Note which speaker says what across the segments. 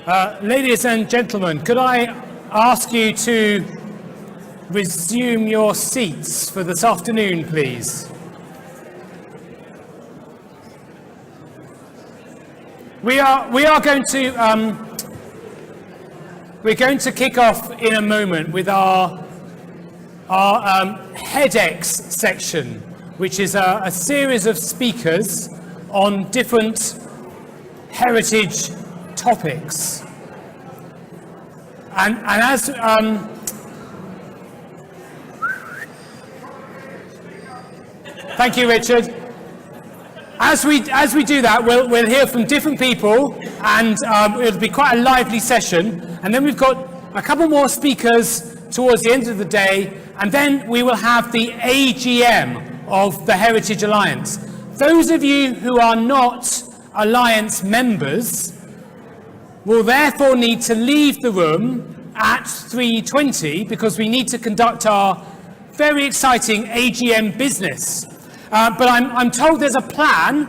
Speaker 1: Ladies and gentlemen, could I ask you to resume your seats for this afternoon, please? We are going to we're going to kick off in a moment with our HEDx section, which is a series of speakers on different heritage topics. And as thank you, Richard. As we do that, we'll hear from different people, and it'll be quite a lively session. And then we've got a couple more speakers towards the end of the day, and then we will have the AGM of the Heritage Alliance. Those of you who are not Alliance members will therefore need to leave the room at 3:20 because we need to conduct our very exciting AGM business. But I'm told there's a plan.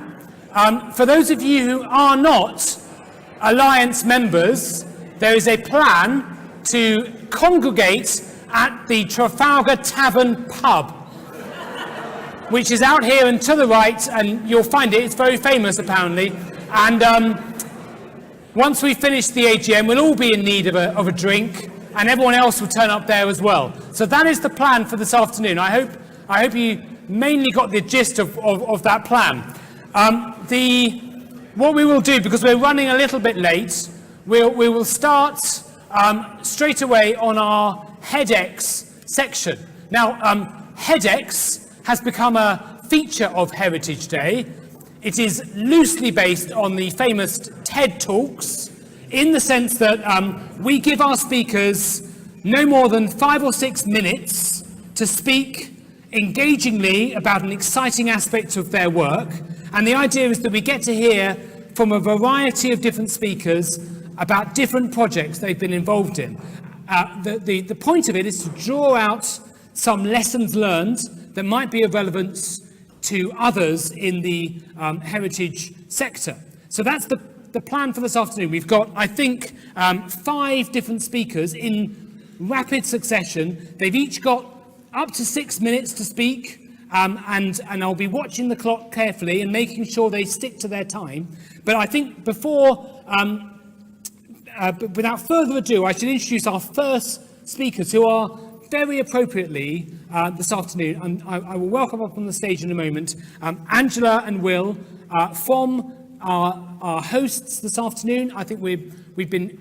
Speaker 1: For those of you who are not Alliance members, there is a plan to congregate at the Trafalgar Tavern pub, which is out here and to the right, and you'll find it. It's very famous, apparently. And once we finish the AGM, we'll all be in need of a drink, and everyone else will turn up there as well. So that is the plan for this afternoon. I hope you mainly got the gist of that plan. What we will do, because we're running a little bit late, we will start straight away on our HEDx section. Now, HEDx has become a feature of Heritage Day. It is loosely based on the famous TED Talks, in the sense that we give our speakers no more than 5 or 6 minutes to speak engagingly about an exciting aspect of their work. And the idea is that we get to hear from a variety of different speakers about different projects they've been involved in. The point of it is to draw out some lessons learned that might be of relevance to others in the heritage sector. So that's the plan for this afternoon. We've got, I think, 5 different speakers in rapid succession. They've each got up to 6 minutes to speak, and I'll be watching the clock carefully and making sure they stick to their time. But I think without further ado, I should introduce our first speakers, who are very appropriately this afternoon, and I will welcome up on the stage in a moment, Angela and Will from our hosts this afternoon. I think we've been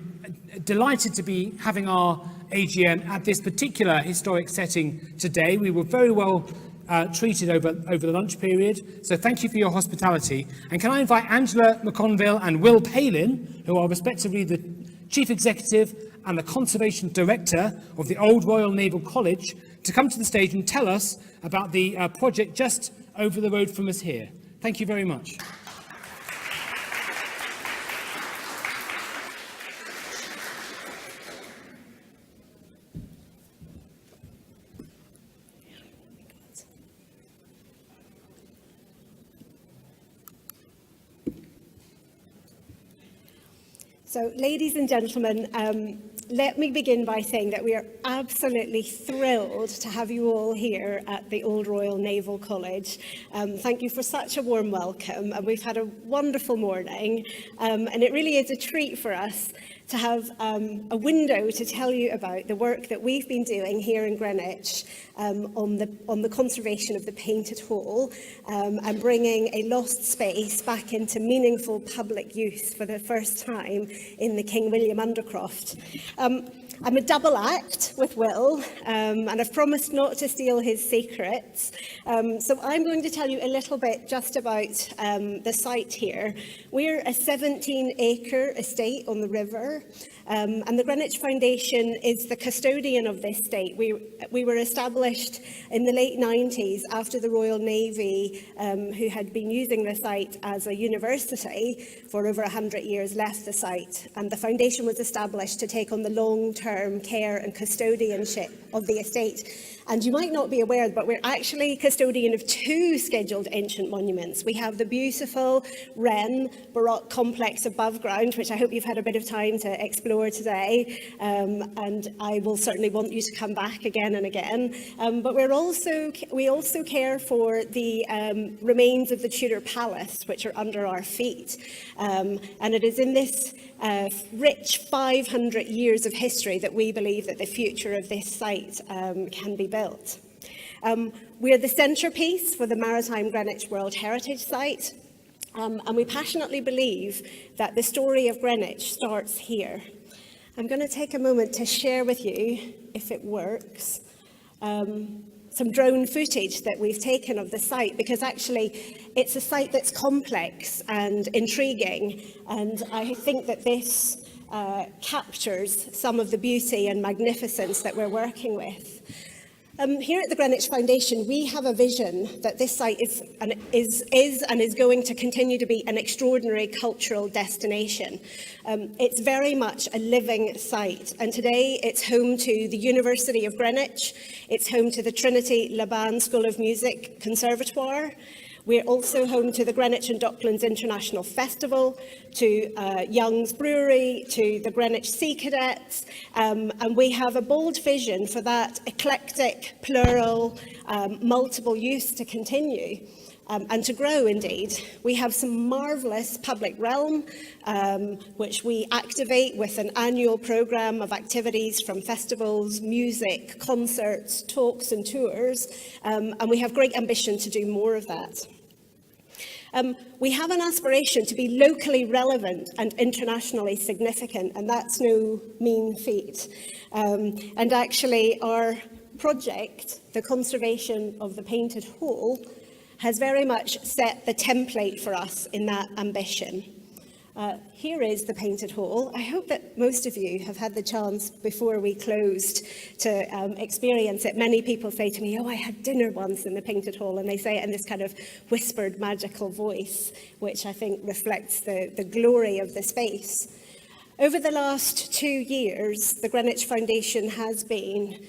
Speaker 1: delighted to be having our AGM at this particular historic setting today. We were very well treated over the lunch period, so thank you for your hospitality. And can I invite Angela McConville and Will Palin, who are respectively the Chief Executive and the Conservation Director of the Old Royal Naval College, to come to the stage and tell us about the project just over the road from us here. Thank you very much.
Speaker 2: So, ladies and gentlemen, let me begin by saying that we are absolutely thrilled to have you all here at the Old Royal Naval College. Thank you for such a warm welcome, and we've had a wonderful morning, and it really is a treat for us to have a window to tell you about the work that we've been doing here in Greenwich on the conservation of the Painted Hall, and bringing a lost space back into meaningful public use for the first time in the King William Undercroft. I'm a double act with Will, and I've promised not to steal his secrets. So I'm going to tell you a little bit just about the site here. We're a 17-acre estate on the river, and the Greenwich Foundation is the custodian of this estate. We were established in the late 90s after the Royal Navy, who had been using the site as a university for over 100 years, left the site, and the foundation was established to take on the long-term care and custodianship of the estate. And you might not be aware, but we're actually custodian of 2 scheduled ancient monuments. We have the beautiful Wren Baroque complex above ground, which I hope you've had a bit of time to explore today, and I will certainly want you to come back again and again. But we also care for the remains of the Tudor Palace, which are under our feet. And it is in this rich 500 years of history that we believe that the future of this site can be built. We're the centrepiece for the Maritime Greenwich World Heritage Site, and we passionately believe that the story of Greenwich starts here. I'm going to take a moment to share with you, if it works, some drone footage that we've taken of the site, because actually it's a site that's complex and intriguing, and I think that this captures some of the beauty and magnificence that we're working with. Here at the Greenwich Foundation, we have a vision that this site is going to continue to be an extraordinary cultural destination. It's very much a living site, and today it's home to the University of Greenwich, it's home to the Trinity Laban School of Music Conservatoire. We're also home to the Greenwich and Docklands International Festival, to Young's Brewery, to the Greenwich Sea Cadets, and we have a bold vision for that eclectic, plural, multiple use to continue. And to grow, indeed. We have some marvellous public realm, which we activate with an annual programme of activities from festivals, music, concerts, talks and tours, and we have great ambition to do more of that. We have an aspiration to be locally relevant and internationally significant, and that's no mean feat. And actually, our project, the conservation of the Painted Hall, has very much set the template for us in that ambition. Here is the Painted Hall. I hope that most of you have had the chance before we closed to experience it. Many people say to me, oh, I had dinner once in the Painted Hall, and they say it in this kind of whispered magical voice, which I think reflects the glory of the space. Over the last 2 years, the Greenwich Foundation has been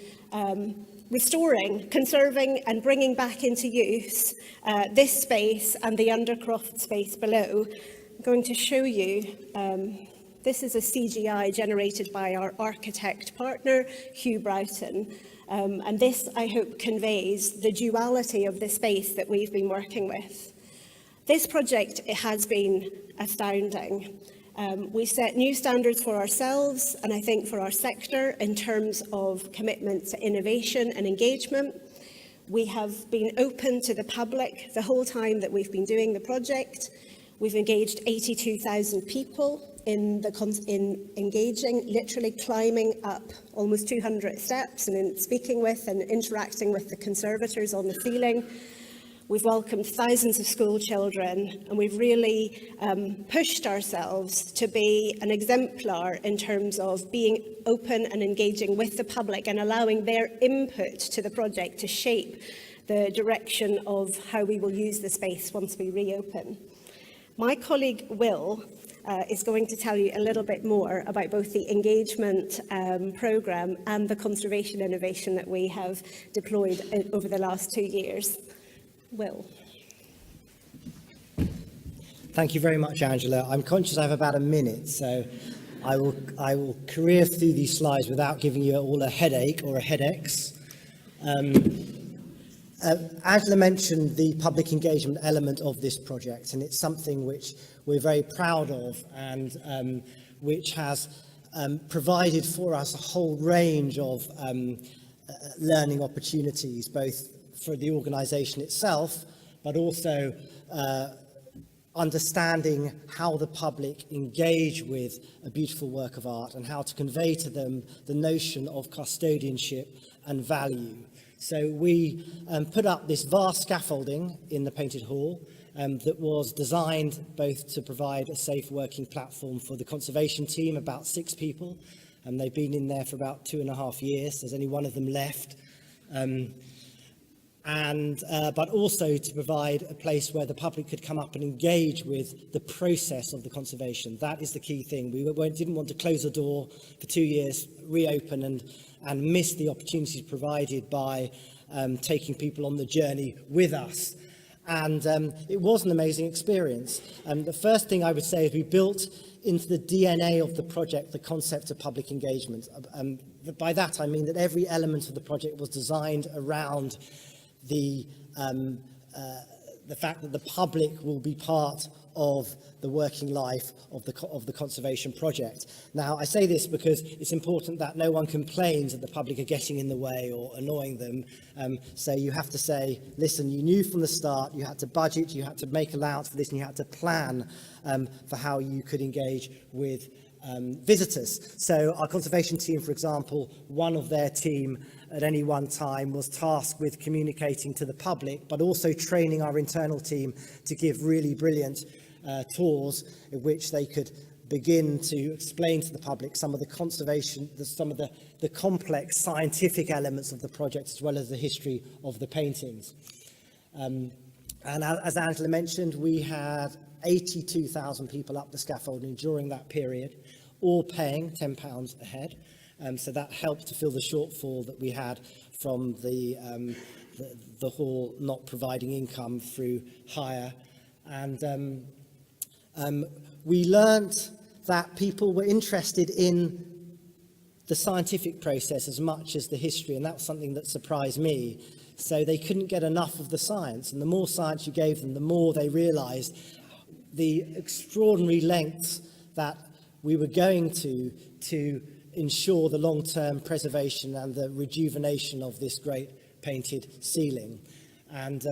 Speaker 2: restoring, conserving and bringing back into use this space and the Undercroft space below. I'm going to show you, this is a CGI generated by our architect partner, Hugh Broughton, and this, I hope, conveys the duality of the space that we've been working with. This project, it has been astounding. We set new standards for ourselves and I think for our sector in terms of commitment to innovation and engagement. We have been open to the public the whole time that we've been doing the project. We've engaged 82,000 people in engaging, literally climbing up almost 200 steps and in speaking with and interacting with the conservators on the ceiling. We've welcomed thousands of school children, and we've really pushed ourselves to be an exemplar in terms of being open and engaging with the public and allowing their input to the project to shape the direction of how we will use the space once we reopen. My colleague Will is going to tell you a little bit more about both the engagement programme and the conservation innovation that we have deployed over the last 2 years. Will.
Speaker 3: Thank you very much, Angela. I'm conscious I have about a minute, so I will career through these slides without giving you all a headache or a headaches. Angela mentioned the public engagement element of this project, and it's something which we're very proud of and which has provided for us a whole range of learning opportunities, both for the organisation itself, but also understanding how the public engage with a beautiful work of art and how to convey to them the notion of custodianship and value. So we put up this vast scaffolding in the Painted Hall that was designed both to provide a safe working platform for the conservation team, about 6 people, and they've been in there for about 2.5 years. There's only one of them left. and but also to provide a place where the public could come up and engage with the process of the conservation. That is the key thing. We didn't want to close the door for 2 years, reopen and miss the opportunities provided by taking people on the journey with us. And it was an amazing experience. The first thing I would say is we built into the DNA of the project the concept of public engagement. By that I mean that every element of the project was designed around the fact that the public will be part of the working life of the conservation project. Now, I say this because it's important that no one complains that the public are getting in the way or annoying them. So you have to say, listen, you knew from the start, you had to budget, you had to make allowance for this, and you had to plan for how you could engage with visitors. So our conservation team, for example, one of their team at any one time was tasked with communicating to the public, but also training our internal team to give really brilliant tours in which they could begin to explain to the public some of the conservation, some of the complex scientific elements of the project, as well as the history of the paintings. And as Angela mentioned, we had 82,000 people up the scaffolding during that period, all paying £10 a head. So that helped to fill the shortfall that we had from the hall not providing income through hire. And we learnt that people were interested in the scientific process as much as the history, and that was something that surprised me. So they couldn't get enough of the science, and the more science you gave them, the more they realised the extraordinary lengths that we were going to ensure the long-term preservation and the rejuvenation of this great painted ceiling. And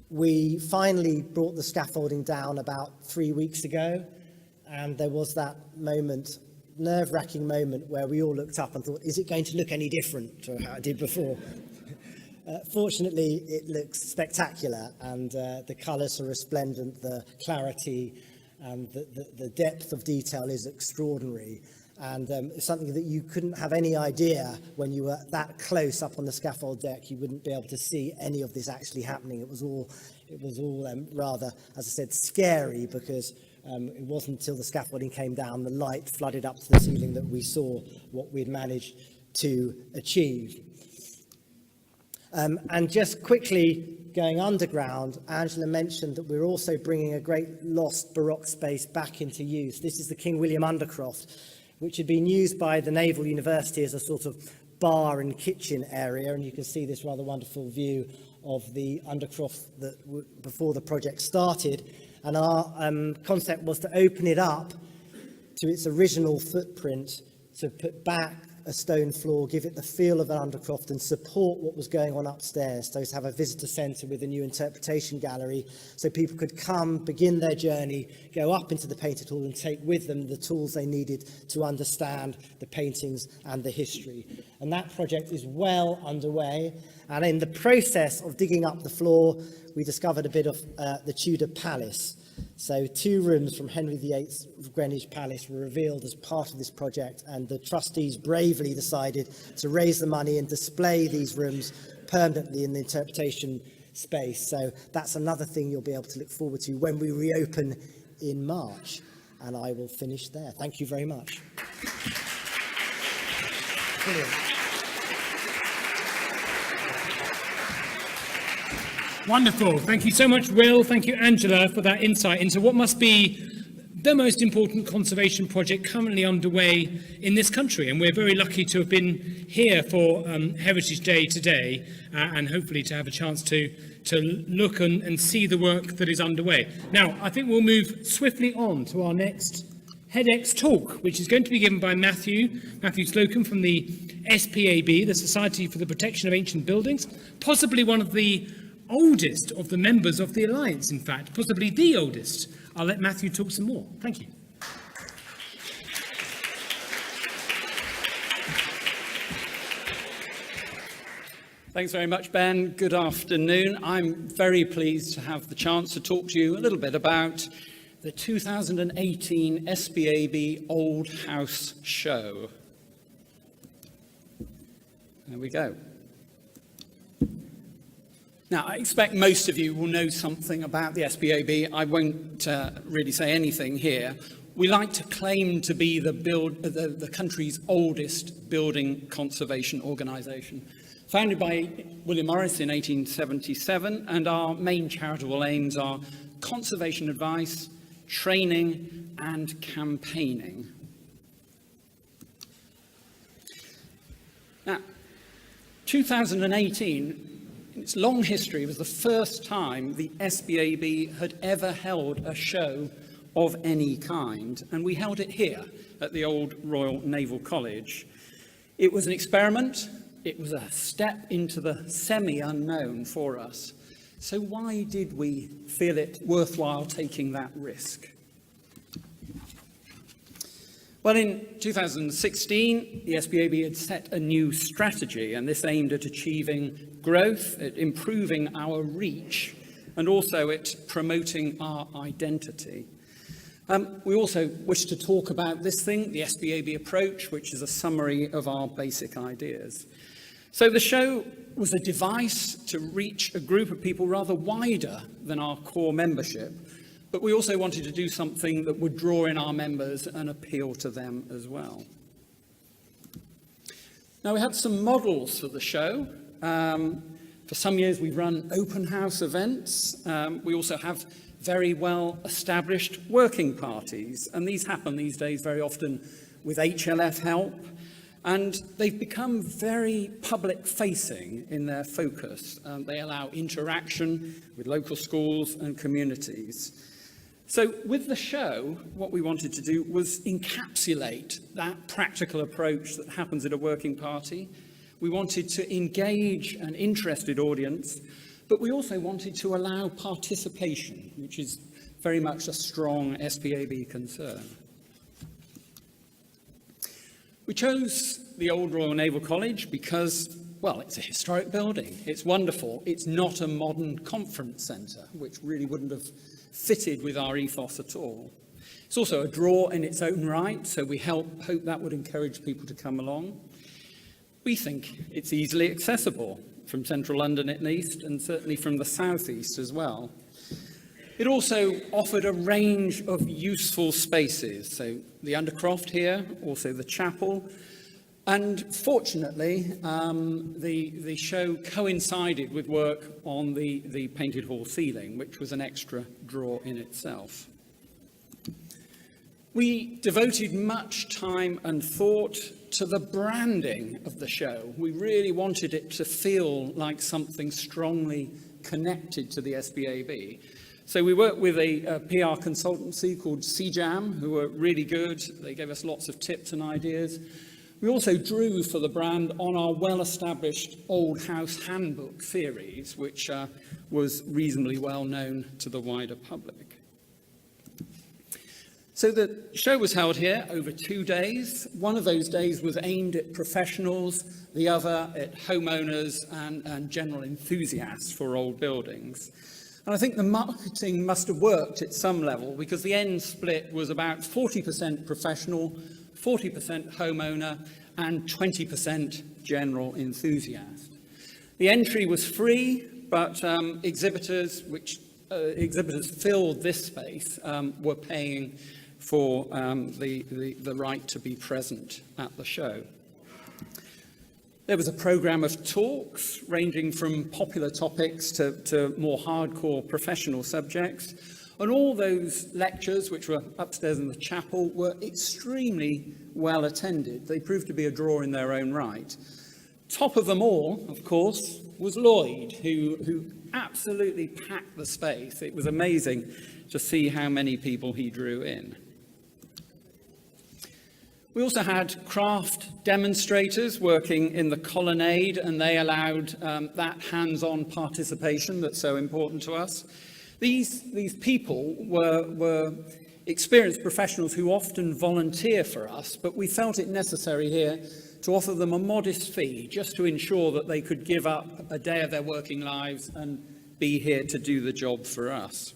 Speaker 3: we finally brought the scaffolding down about 3 weeks ago, and there was that moment, nerve-wracking moment, where we all looked up and thought, is it going to look any different to how it did before? Fortunately, it looks spectacular, and the colours are resplendent, the clarity and the depth of detail is extraordinary. And it's something that you couldn't have any idea when you were that close up on the scaffold deck. You wouldn't be able to see any of this actually happening. It was all rather, as I said, scary, because it wasn't until the scaffolding came down, the light flooded up to the ceiling, that we saw what we'd managed to achieve. And just quickly going underground, Angela mentioned that we're also bringing a great lost Baroque space back into use. This is the King William Undercroft, which had been used by the Naval University as a sort of bar and kitchen area. And you can see this rather wonderful view of the Undercroft that before the project started. And our concept was to open it up to its original footprint, to put back a stone floor, give it the feel of an Undercroft, and support what was going on upstairs. So to have a visitor centre with a new interpretation gallery, so people could come, begin their journey, go up into the painted hall and take with them the tools they needed to understand the paintings and the history. And that project is well underway. And in the process of digging up the floor, we discovered a bit of the Tudor Palace. So 2 rooms from Henry VIII's Greenwich Palace were revealed as part of this project, and the trustees bravely decided to raise the money and display these rooms permanently in the interpretation space. So that's another thing you'll be able to look forward to when we reopen in March. And I will finish there. Thank you very much. Brilliant.
Speaker 1: Wonderful. Thank you so much, Will. Thank you, Angela, for that insight into what must be the most important conservation project currently underway in this country. And we're very lucky to have been here for Heritage Day today, and hopefully to have a chance to look and see the work that is underway. Now, I think we'll move swiftly on to our next HEDx talk, which is going to be given by Matthew Slocombe from the SPAB, the Society for the Protection of Ancient Buildings, possibly one of the oldest of the members of the Alliance, in fact, possibly the oldest. I'll let Matthew talk some more. Thank you.
Speaker 4: Thanks very much, Ben. Good afternoon. I'm very pleased to have the chance to talk to you a little bit about the 2018 SPAB Old House Show. There we go. Now, I expect most of you will know something about the SPAB. I won't really say anything here. We like to claim to be the country's oldest building conservation organisation, founded by William Morris in 1877, and our main charitable aims are conservation advice, training, and campaigning. Now, 2018, in its long history, was the first time the SPAB had ever held a show of any kind, and we held it here at the Old Royal Naval College. It was an experiment. It was a step into the semi-unknown for us. So why did we feel it worthwhile taking that risk? Well, in 2016, the SPAB had set a new strategy, and this aimed at achieving growth, at improving our reach, and also at promoting our identity. We also wish to talk about this thing, the SPAB approach, which is a summary of our basic ideas. So the show was a device to reach a group of people rather wider than our core membership, but we also wanted to do something that would draw in our members and appeal to them as well. Now, we had some models for the show. For some years, we've run open house events. We also have very well established working parties, and these happen these days very often with HLF help, and they've become very public facing in their focus. They allow interaction with local schools and communities. So with the show, what we wanted to do was encapsulate that practical approach that happens at a working party. We wanted to engage an interested audience, but we also wanted to allow participation, which is very much a strong SPAB concern. We chose the Old Royal Naval College because, well, it's a historic building. It's wonderful. It's not a modern conference centre, which really wouldn't have fitted with our ethos at all. It's also a draw in its own right, so we hope that would encourage people to come along. We think it's easily accessible from central London at least, and certainly from the southeast as well. It also offered a range of useful spaces, so the Undercroft here, also the chapel, and fortunately, the show coincided with work on the painted hall ceiling, which was an extra draw in itself. We devoted much time and thought to the branding of the show. We really wanted it to feel like something strongly connected to the SPAB. So we worked with a PR consultancy called CJAM, who were really good. They gave us lots of tips and ideas. We also drew for the brand on our well-established Old House Handbook series, which was reasonably well known to the wider public. So the show was held here over 2 days. One of those days was aimed at professionals, the other at homeowners and general enthusiasts for old buildings. And I think the marketing must have worked at some level, because the end split was about 40% professional, 40% homeowner, and 20% general enthusiast. The entry was free, but exhibitors filled this space were paying for the right to be present at the show. There was a program of talks ranging from popular topics to more hardcore professional subjects. And all those lectures, which were upstairs in the chapel, were extremely well attended. They proved to be a draw in their own right. Top of them all, of course, was Lloyd, who absolutely packed the space. It was amazing to see how many people he drew in. We also had craft demonstrators working in the colonnade, and they allowed that hands-on participation that's so important to us. These people were experienced professionals who often volunteer for us, but we felt it necessary here to offer them a modest fee just to ensure that they could give up a day of their working lives and be here to do the job for us.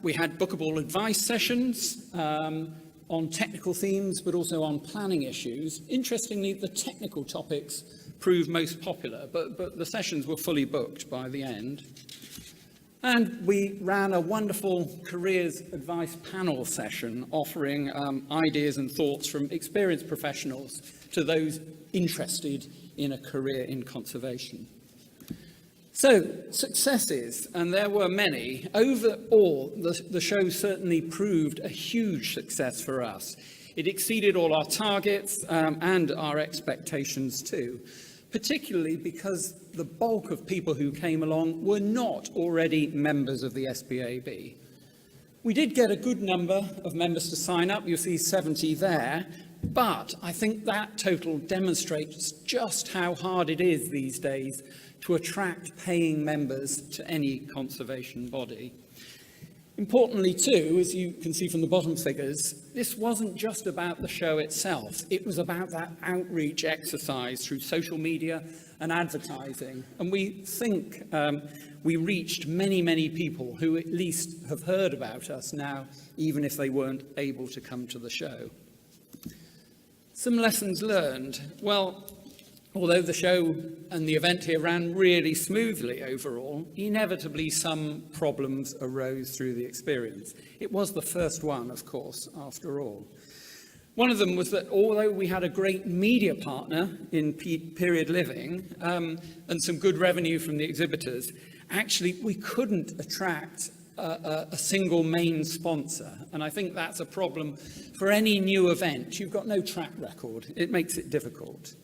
Speaker 4: We had bookable advice sessions on technical themes, but also on planning issues. Interestingly, the technical topics proved most popular, but the sessions were fully booked by the end. And we ran a wonderful careers advice panel session offering ideas and thoughts from experienced professionals to those interested in a career in conservation. So, successes, and there were many. Overall, the show certainly proved a huge success for us. It exceeded all our targets and our expectations too, particularly because the bulk of people who came along were not already members of the SPAB. We did get a good number of members to sign up. You'll see 70 there. But I think that total demonstrates just how hard it is these days to attract paying members to any conservation body. Importantly too, as you can see from the bottom figures, this wasn't just about the show itself. It was about that outreach exercise through social media and advertising. And we think we reached many, many people who at least have heard about us now, even if they weren't able to come to the show. Some lessons learned. Well, although the show and the event here ran really smoothly overall, inevitably some problems arose through the experience. It was the first one, of course, after all. One of them was that although we had a great media partner in Period Living and some good revenue from the exhibitors, actually we couldn't attract a single main sponsor. And I think that's a problem for any new event. You've got no track record. It makes it difficult.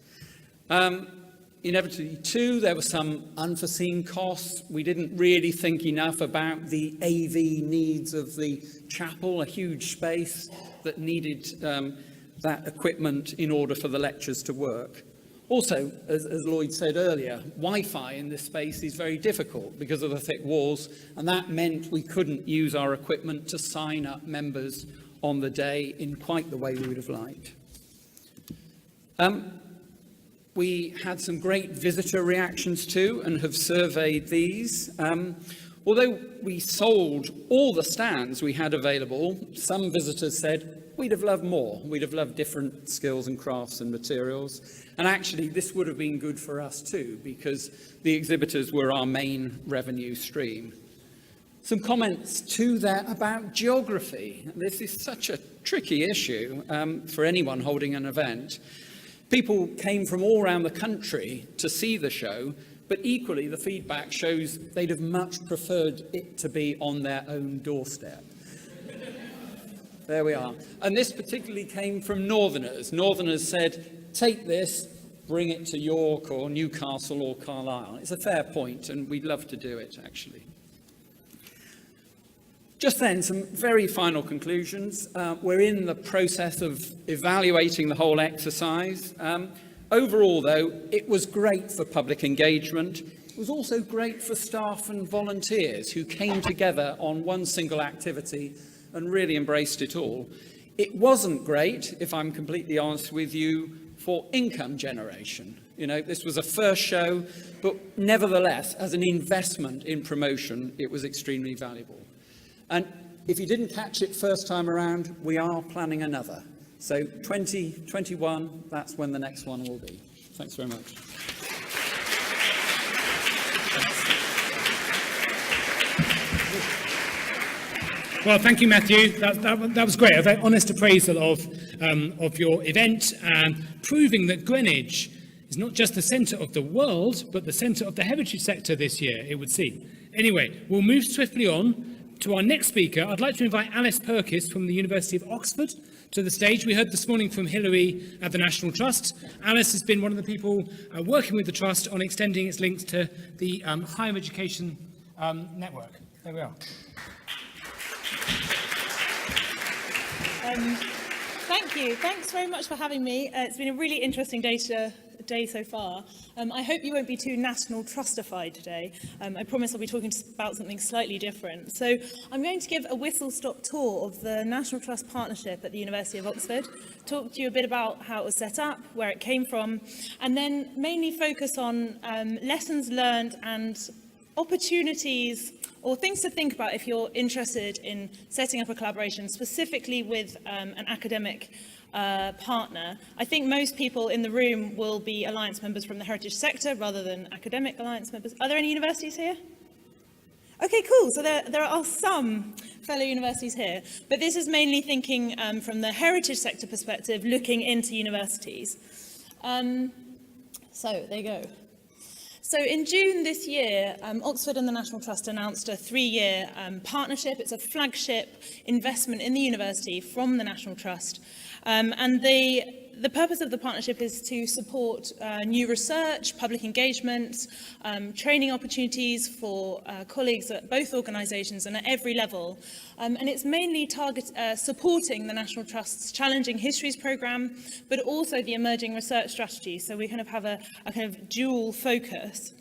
Speaker 4: Inevitably, too, there were some unforeseen costs. We didn't really think enough about the AV needs of the chapel, a huge space that needed that equipment in order for the lectures to work. Also, as Lloyd said earlier, Wi-Fi in this space is very difficult because of the thick walls, and that meant we couldn't use our equipment to sign up members on the day in quite the way we would have liked. We had some great visitor reactions too, and have surveyed these. Although we sold all the stands we had available, some visitors said, we'd have loved more. We'd have loved different skills and crafts and materials. And actually, this would have been good for us too, because the exhibitors were our main revenue stream. Some comments too there about geography. This is such a tricky issue for anyone holding an event. People came from all around the country to see the show, but equally the feedback shows they'd have much preferred it to be on their own doorstep. There we are. And this particularly came from Northerners. Northerners said, take this, bring it to York or Newcastle or Carlisle. It's a fair point, and we'd love to do it, actually. Just then, some very final conclusions. We're in the process of evaluating the whole exercise. Overall, though, it was great for public engagement. It was also great for staff and volunteers who came together on one single activity and really embraced it all. It wasn't great, if I'm completely honest with you, for income generation. You know, this was a first show, but nevertheless, as an investment in promotion, it was extremely valuable. And if you didn't catch it first time around, we are planning another. So 2021, that's when the next one will be. Thanks very much.
Speaker 1: Well, thank you, Matthew. That was great. A very honest appraisal of your event, proving that Greenwich is not just the centre of the world, but the centre of the heritage sector this year, it would seem. Anyway, we'll move swiftly on to our next speaker. I'd like to invite Alice Purkiss from the University of Oxford to the stage. We heard this morning from Hilary at the National Trust. Alice has been one of the people working with the Trust on extending its links to the higher education network. There we are.
Speaker 5: Thank you. Thanks very much for having me. It's been a really interesting day so far. I hope you won't be too National Trustified today. I promise I'll be talking about something slightly different. So I'm going to give a whistle-stop tour of the National Trust Partnership at the University of Oxford, talk to you a bit about how it was set up, where it came from, and then mainly focus on lessons learned and opportunities or things to think about if you're interested in setting up a collaboration specifically with an academic partner. I think most people in the room will be Alliance members from the heritage sector rather than academic Alliance members. Are there any universities here? Okay, cool. So there are some fellow universities here, but this is mainly thinking from the heritage sector perspective, looking into universities. So there you go. So in June this year, Oxford and the National Trust announced a 3-year partnership. It's a flagship investment in the university from the National Trust. And the purpose of the partnership is to support new research, public engagement, training opportunities for colleagues at both organisations and at every level. And it's mainly supporting the National Trust's Challenging Histories programme, but also the emerging research strategy. So we kind of have a kind of dual focus.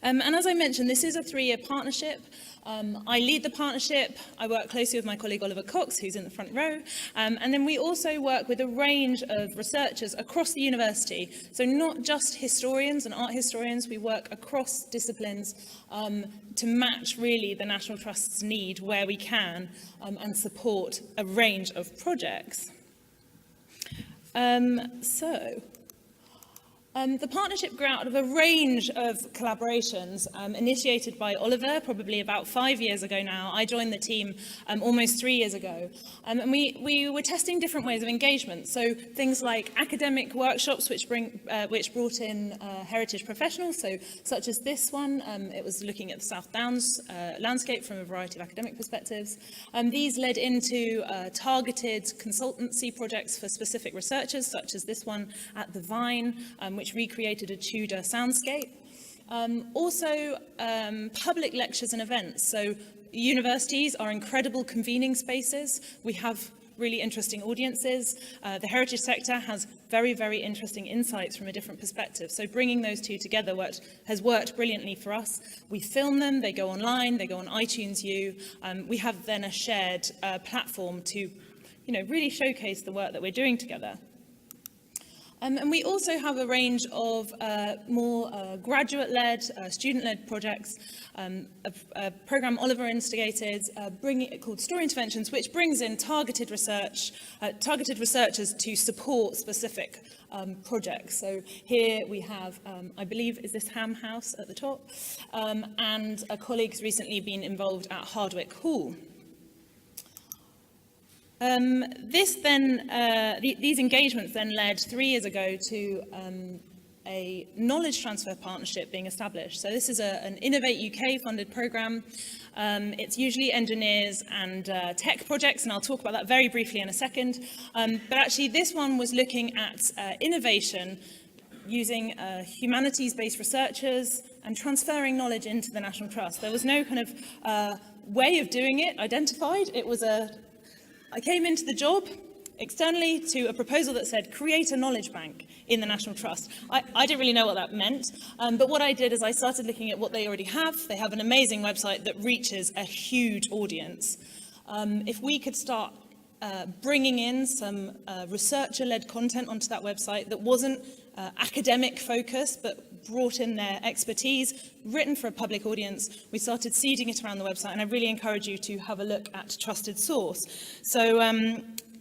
Speaker 5: And as I mentioned, this is a 3-year partnership. I lead the partnership. I work closely with my colleague Oliver Cox, who's in the front row. And then we also work with a range of researchers across the university. So not just historians and art historians, we work across disciplines to match really the National Trust's need where we can and support a range of projects. The partnership grew out of a range of collaborations initiated by Oliver, probably about 5 years ago now. I joined the team almost 3 years ago. And we were testing different ways of engagement. So things like academic workshops, which brought in heritage professionals, so such as this one. It was looking at the South Downs landscape from a variety of academic perspectives. These led into targeted consultancy projects for specific researchers, such as this one at the Vine, which recreated a Tudor soundscape. Also, public lectures and events. So universities are incredible convening spaces. We have really interesting audiences. The heritage sector has very, very interesting insights from a different perspective. So bringing those two together has worked brilliantly for us. We film them, they go online, they go on iTunes U. We have then a shared platform to, really showcase the work that we're doing together. And we also have a range of more graduate-led, student-led projects, a programme Oliver instigated called Story Interventions, which brings in targeted researchers to support specific projects. So here we have, I believe, is this Ham House at the top? And a colleague's recently been involved at Hardwick Hall. These engagements then led 3 years ago to a knowledge transfer partnership being established. So this is an Innovate UK funded programme. It's usually engineers and tech projects, and I'll talk about that very briefly in a second. But actually this one was looking at innovation using humanities-based researchers and transferring knowledge into the National Trust. There was no kind of way of doing it identified. It was I came into the job externally to a proposal that said, create a knowledge bank in the National Trust. I didn't really know what that meant, but what I did is I started looking at what they already have. They have an amazing website that reaches a huge audience. If we could start bringing in some researcher-led content onto that website that wasn't academic focused, but brought in their expertise, written for a public audience, we started seeding it around the website, and I really encourage you to have a look at Trusted Source. So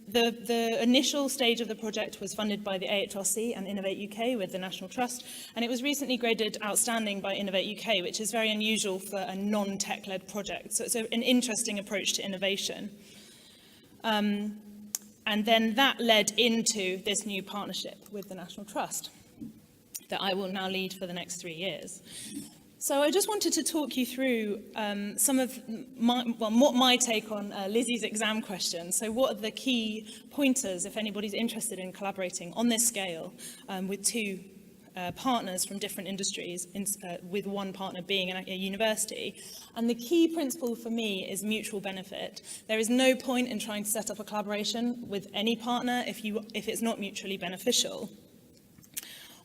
Speaker 5: the initial stage of the project was funded by the AHRC and Innovate UK with the National Trust, and it was recently graded outstanding by Innovate UK, which is very unusual for a non-tech-led project. So it's an interesting approach to innovation. And then that led into this new partnership with the National Trust that I will now lead for the next 3 years. So I just wanted to talk you through some of my take on Lizzie's exam question. So what are the key pointers if anybody's interested in collaborating on this scale with two partners from different industries, with one partner being a university. And the key principle for me is mutual benefit. There is no point in trying to set up a collaboration with any partner if it's not mutually beneficial.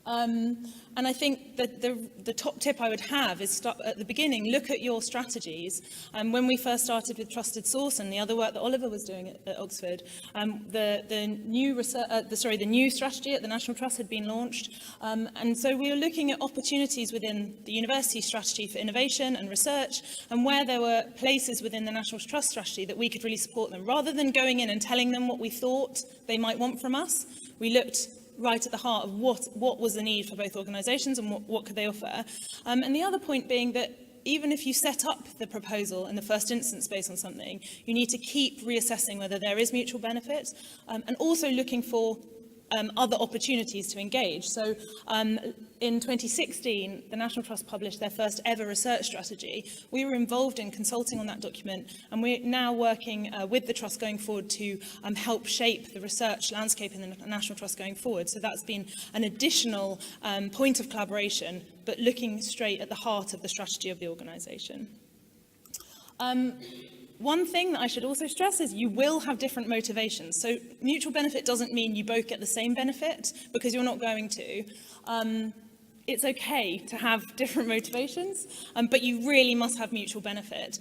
Speaker 5: And I think that the top tip I would have is start at the beginning, look at your strategies. When we first started with Trusted Source and the other work that Oliver was doing at Oxford, the new strategy at the National Trust had been launched. And so we were looking at opportunities within the university strategy for innovation and research, and where there were places within the National Trust strategy that we could really support them. Rather than going in and telling them what we thought they might want from us, we looked right at the heart of what was the need for both organisations and what could they offer. And the other point being that even if you set up the proposal in the first instance based on something, you need to keep reassessing whether there is mutual benefit, and also looking for other opportunities to engage. So in 2016, the National Trust published their first ever research strategy. We were involved in consulting on that document, and we're now working with the Trust going forward to help shape the research landscape in the National Trust going forward. So that's been an additional point of collaboration, but looking straight at the heart of the strategy of the organisation. One thing that I should also stress is you will have different motivations. So mutual benefit doesn't mean you both get the same benefit, because you're not going to. It's okay to have different motivations, but you really must have mutual benefit.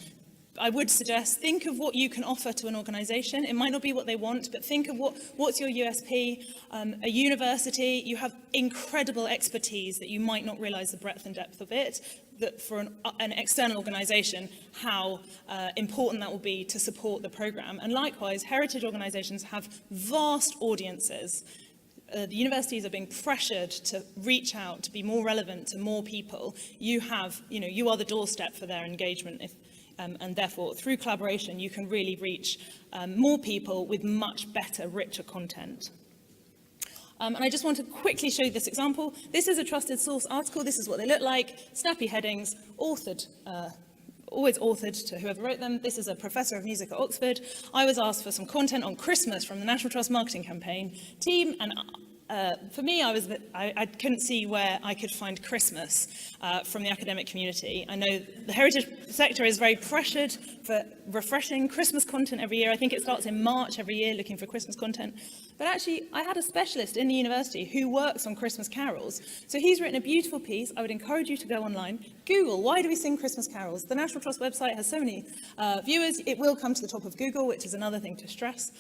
Speaker 5: I would suggest, think of what you can offer to an organisation. It might not be what they want, but think of what's your USP. A university, you have incredible expertise that you might not realise the breadth and depth of it. That for an external organisation, how important that will be to support the programme. And likewise, heritage organisations have vast audiences. The universities are being pressured to reach out, to be more relevant to more people. You are the doorstep for their engagement, and therefore, through collaboration, you can really reach more people with much better, richer content. And I just want to quickly show you this example. This is a Trusted Source article. This is what they look like. Snappy headings, authored, always authored to whoever wrote them. This is a professor of music at Oxford. I was asked for some content on Christmas from the National Trust marketing campaign team, and for me, I couldn't see where I could find Christmas from the academic community. I know the heritage sector is very pressured for refreshing Christmas content every year. I think it starts in March every year, looking for Christmas content. But actually, I had a specialist in the university who works on Christmas carols. So he's written a beautiful piece. I would encourage you to go online, Google, why do we sing Christmas carols? The National Trust website has so many viewers. It will come to the top of Google, which is another thing to stress.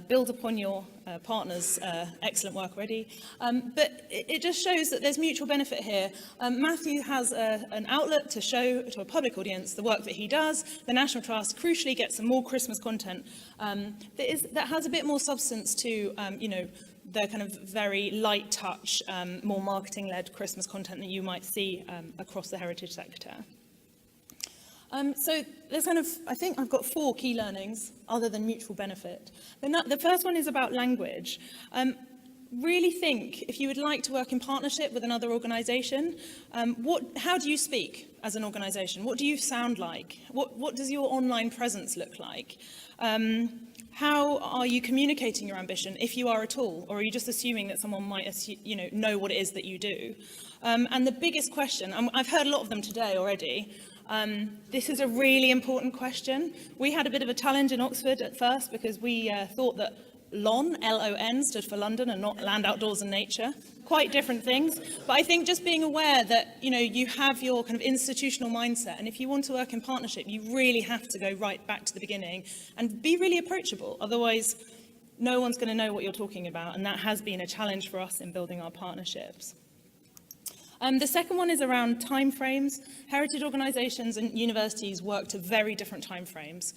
Speaker 5: Build upon your partner's excellent work already. But it just shows that there's mutual benefit here. Matthew has an outlet to show to a public audience the work that he does. The National Trust crucially gets some more Christmas content that has a bit more substance to, the kind of very light touch, more marketing-led Christmas content that you might see across the heritage sector. So there's I think I've got 4 key learnings other than mutual benefit. The first one is about language. Really think, if you would like to work in partnership with another organisation, how do you speak as an organisation? What do you sound like? What does your online presence look like? How are you communicating your ambition, if you are at all? Or are you just assuming that someone might know what it is that you do? And the biggest question, I've heard a lot of them today already, this is a really important question. We had a bit of a challenge in Oxford at first because we thought that LON, L-O-N, stood for London and not Land, Outdoors and Nature. Quite different things. But I think just being aware that, you have your kind of institutional mindset, and if you want to work in partnership, you really have to go right back to the beginning and be really approachable. Otherwise, no one's going to know what you're talking about, and that has been a challenge for us in building our partnerships. The second one is around timeframes. Heritage organisations and universities work to very different timeframes.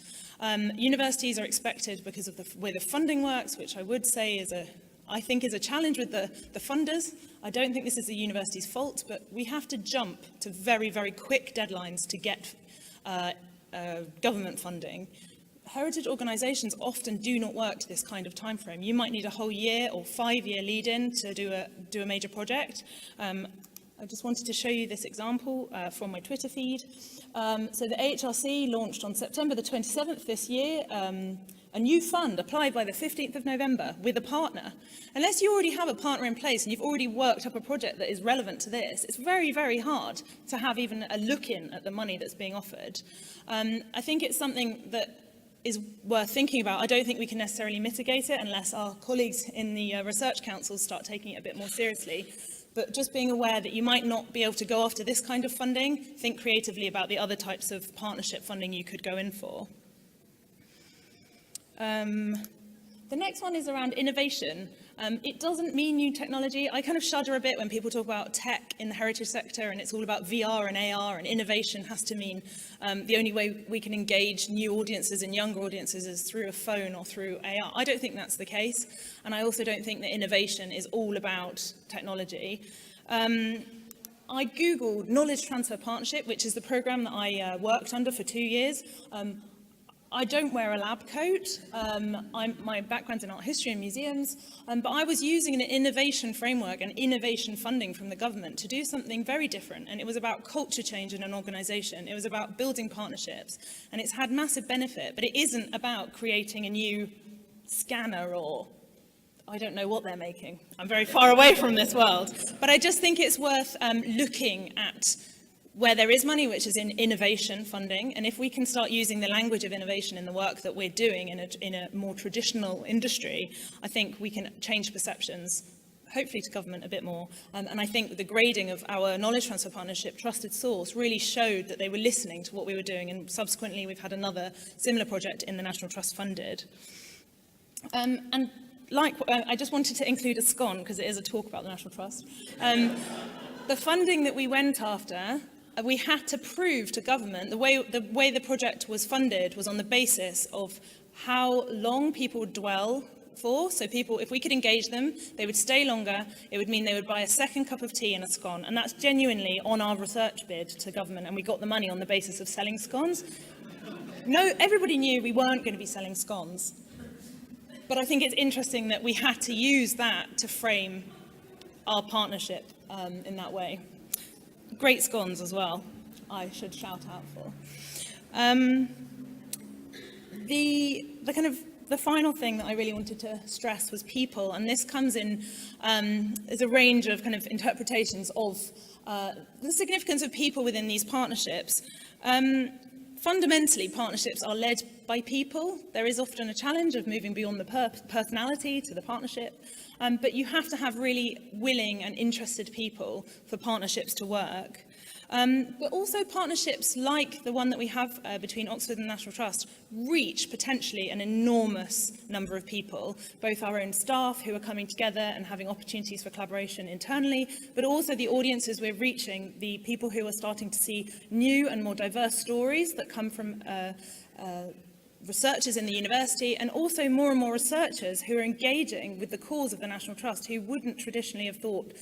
Speaker 5: Universities are expected, because of the way the funding works, which I would say is a challenge with the funders. I don't think this is the university's fault, but we have to jump to very, very quick deadlines to get government funding. Heritage organisations often do not work to this kind of time frame. You might need a whole year or 5-year lead-in to do a major project. I just wanted to show you this example from my Twitter feed. So the AHRC launched on September the 27th this year a new fund applied by the 15th of November with a partner. Unless you already have a partner in place and you've already worked up a project that is relevant to this, it's very, very hard to have even a look-in at the money that's being offered. I think it's something that is worth thinking about. I don't think we can necessarily mitigate it unless our colleagues in the research councils start taking it a bit more seriously. But just being aware that you might not be able to go after this kind of funding, think creatively about the other types of partnership funding you could go in for. The next one is around innovation. It doesn't mean new technology. I kind of shudder a bit when people talk about tech in the heritage sector and it's all about VR and AR, and innovation has to mean the only way we can engage new audiences and younger audiences is through a phone or through AR. I don't think that's the case, and I also don't think that innovation is all about technology. I Googled Knowledge Transfer Partnership, which is the program that I worked under for 2 years. I don't wear a lab coat. My background's in art history and museums, but I was using an innovation framework and innovation funding from the government to do something very different, and it was about culture change in an organisation. It was about building partnerships, and it's had massive benefit, but it isn't about creating a new scanner or I don't know what they're making. I'm very far away from this world, but I just think it's worth looking at where there is money, which is in innovation funding, and if we can start using the language of innovation in the work that we're doing in a more traditional industry, I think we can change perceptions, hopefully to government a bit more. And I think the grading of our knowledge transfer partnership trusted source really showed that they were listening to what we were doing, and subsequently we've had another similar project in the National Trust funded. And I just wanted to include a scone because it is a talk about the National Trust. The funding that we went after, we had to prove to government the way the project was funded was on the basis of how long people would dwell for. So people, if we could engage them, they would stay longer. It would mean they would buy a second cup of tea and a scone. And that's genuinely on our research bid to government. And we got the money on the basis of selling scones. No, everybody knew we weren't going to be selling scones. But I think it's interesting that we had to use that to frame our partnership in that way. Great scones as well, I should shout out for. The final thing that I really wanted to stress was people, and this comes in as a range of kind of interpretations of the significance of people within these partnerships. Fundamentally, partnerships are led by people. There is often a challenge of moving beyond the personality to the partnership, but you have to have really willing and interested people for partnerships to work. But also partnerships like the one that we have between Oxford and the National Trust reach potentially an enormous number of people, both our own staff who are coming together and having opportunities for collaboration internally, but also the audiences we're reaching, the people who are starting to see new and more diverse stories that come from researchers in the university, and also more and more researchers who are engaging with the cause of the National Trust who wouldn't traditionally have thought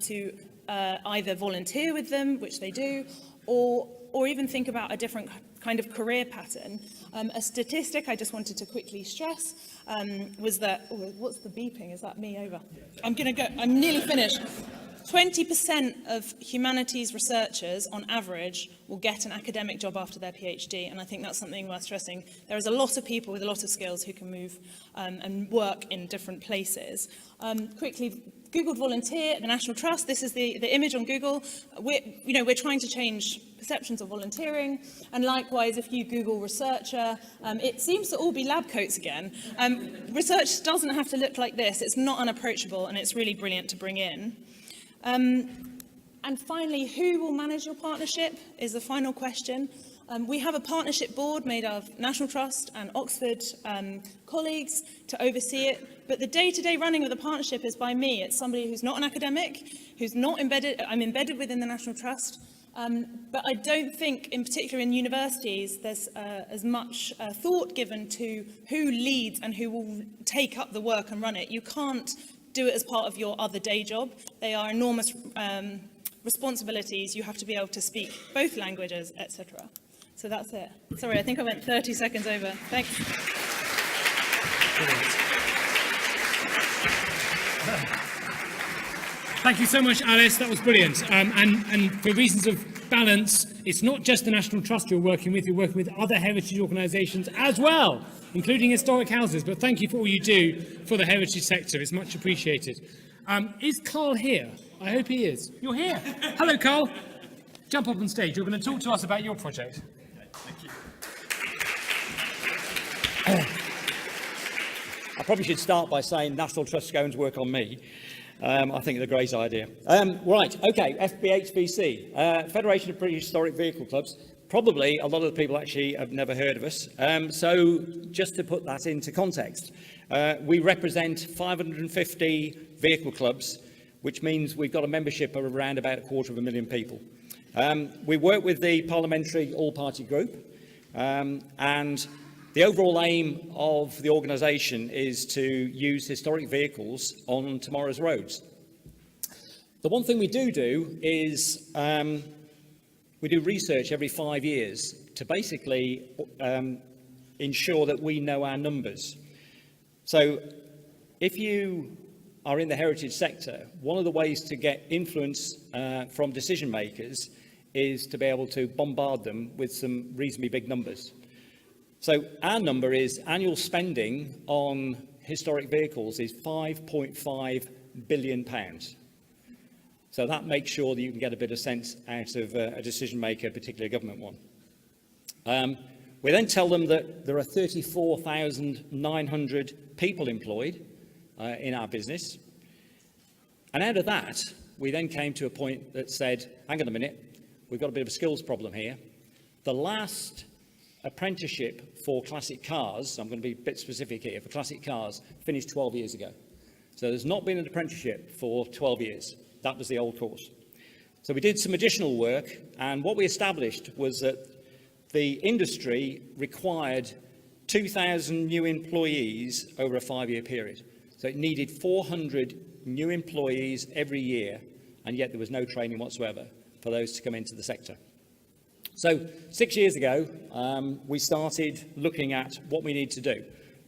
Speaker 5: to either volunteer with them, which they do, or even think about a different kind of career pattern. A statistic I just wanted to quickly stress was that, what's the beeping? Is that me over? I'm nearly finished. 20% of humanities researchers, on average, will get an academic job after their PhD, and I think that's something worth stressing. There is a lot of people with a lot of skills who can move and work in different places. Quickly, Googled volunteer at the National Trust. This is the image on Google. We're trying to change perceptions of volunteering, and likewise, if you Google researcher, it seems to all be lab coats again. Research doesn't have to look like this. It's not unapproachable, and it's really brilliant to bring in. And finally, who will manage your partnership is the final question. We have a partnership board made of National Trust and Oxford colleagues to oversee it, but the day-to-day running of the partnership is by me. It's somebody who's not an academic, who's not embedded. I'm embedded within the National Trust, but I don't think, in particular in universities, there's as much thought given to who leads and who will take up the work and run it. You can't do it as part of your other day job. They are enormous responsibilities. You have to be able to speak both languages, etc. So that's it. Sorry, I think I went 30 seconds over. Thanks.
Speaker 1: Thank you so much, Alice. That was brilliant. And for reasons of balance, it's not just the National Trust you're working with other heritage organisations as well, including historic houses. But thank you for all you do for the heritage sector. It's much appreciated. Is Karl here? I hope he is. You're here. Hello, Karl. Jump up on stage. You're going to talk to us about your project.
Speaker 6: Thank you. I probably should start by saying National Trust scones work on me. I think it's a great idea. Right, okay, FBHVC, Federation of British Historic Vehicle Clubs. Probably a lot of the people actually have never heard of us. So just to put that into context, we represent 550 vehicle clubs, which means we've got a membership of around about 250,000 people. We work with the parliamentary all-party group, and the overall aim of the organisation is to use historic vehicles on tomorrow's roads. The one thing we do is we do research every 5 years to basically ensure that we know our numbers. So if you are in the heritage sector, one of the ways to get influence from decision makers is to be able to bombard them with some reasonably big numbers. So our number is annual spending on historic vehicles is £5.5 billion. So that makes sure that you can get a bit of sense out of a decision maker, particularly a government one. We then tell them that there are 34,900 people employed in our business. And out of that, we then came to a point that said, hang on a minute, we've got a bit of a skills problem here. The last apprenticeship for classic cars, I'm going to be a bit specific here, for classic cars, finished 12 years ago. So there's not been an apprenticeship for 12 years. That was the old course. So we did some additional work, and what we established was that the industry required 2,000 new employees over a 5-year period. So it needed 400 new employees every year, and yet there was no training whatsoever for those to come into the sector. So 6 years ago, we started looking at what we need to do.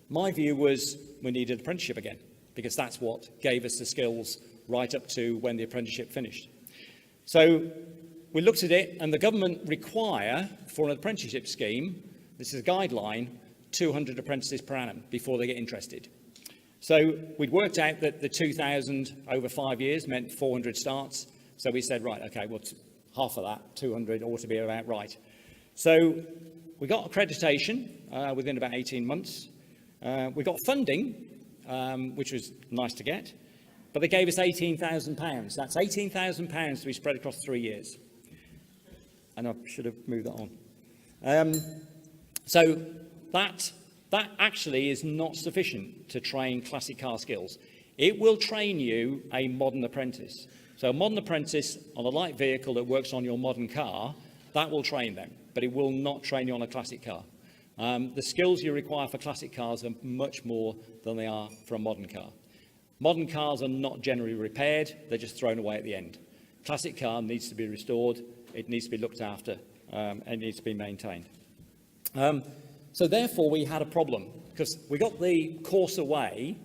Speaker 6: My view was we needed an apprenticeship again, because that's what gave us the skills right up to when the apprenticeship finished. So we looked at it, and the government require, for an apprenticeship scheme, this is a guideline, 200 apprentices per annum before they get interested. So we'd worked out that the 2,000 over 5 years meant 400 starts. So we said, right, okay, well, half of that, 200, ought to be about right. So we got accreditation within about 18 months. We got funding, which was nice to get, but they gave us £18,000. That's £18,000 to be spread across 3 years. And I should have moved that on. So that actually is not sufficient to train classic car skills. It will train you a modern apprentice. So a modern apprentice on a light vehicle that works on your modern car, that will train them, but it will not train you on a classic car. The skills you require for classic cars are much more than they are for a modern car. Modern cars are not generally repaired, they're just thrown away at the end. Classic car needs to be restored, it needs to be looked after, and it needs to be maintained. So therefore we had a problem, because we got the course away,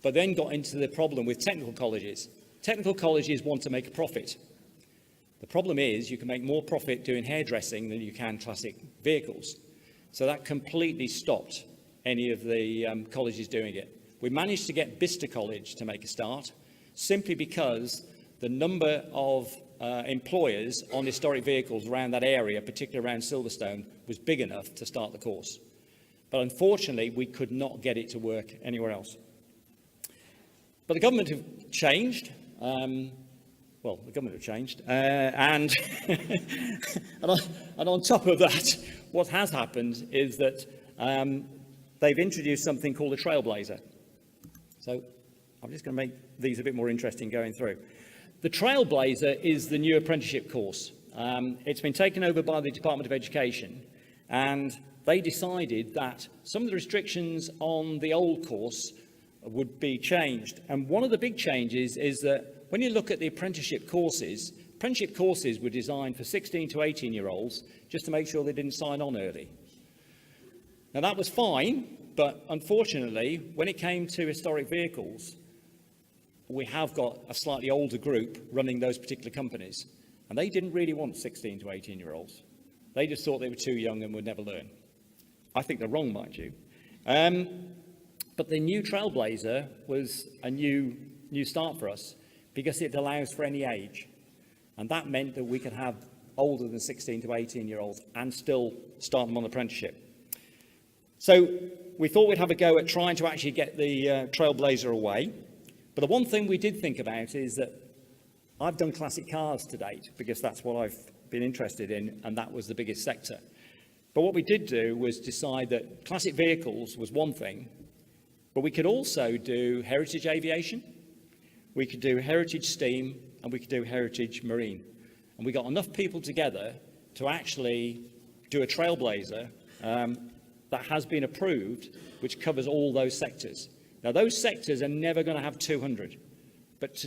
Speaker 6: but then got into the problem with technical colleges. Technical colleges want to make a profit. The problem is you can make more profit doing hairdressing than you can classic vehicles. So that completely stopped any of the colleges doing it. We managed to get Bicester College to make a start, simply because the number of employers on historic vehicles around that area, particularly around Silverstone, was big enough to start the course. But unfortunately, we could not get it to work anywhere else. But the government have changed. Well, the government have changed. And on top of that, what has happened is that they've introduced something called a trailblazer. So I'm just going to make these a bit more interesting going through. The trailblazer is the new apprenticeship course. It's been taken over by the Department of Education, and they decided that some of the restrictions on the old course would be changed. And one of the big changes is that when you look at the apprenticeship courses were designed for 16 to 18-year-olds just to make sure they didn't sign on early. Now that was fine, but unfortunately, when it came to historic vehicles, we have got a slightly older group running those particular companies, and they didn't really want 16 to 18-year-olds. They just thought they were too young and would never learn. I think they're wrong, mind you. But the new Trailblazer was a new start for us because it allows for any age. And that meant that we could have older than 16 to 18-year-olds and still start them on apprenticeship. So we thought we'd have a go at trying to actually get the Trailblazer away. But the one thing we did think about is that I've done classic cars to date because that's what I've been interested in, and that was the biggest sector. But what we did do was decide that classic vehicles was one thing, but we could also do heritage aviation, we could do heritage steam, and we could do heritage marine. And we got enough people together to actually do a trailblazer that has been approved, which covers all those sectors. Now, those sectors are never going to have 200, but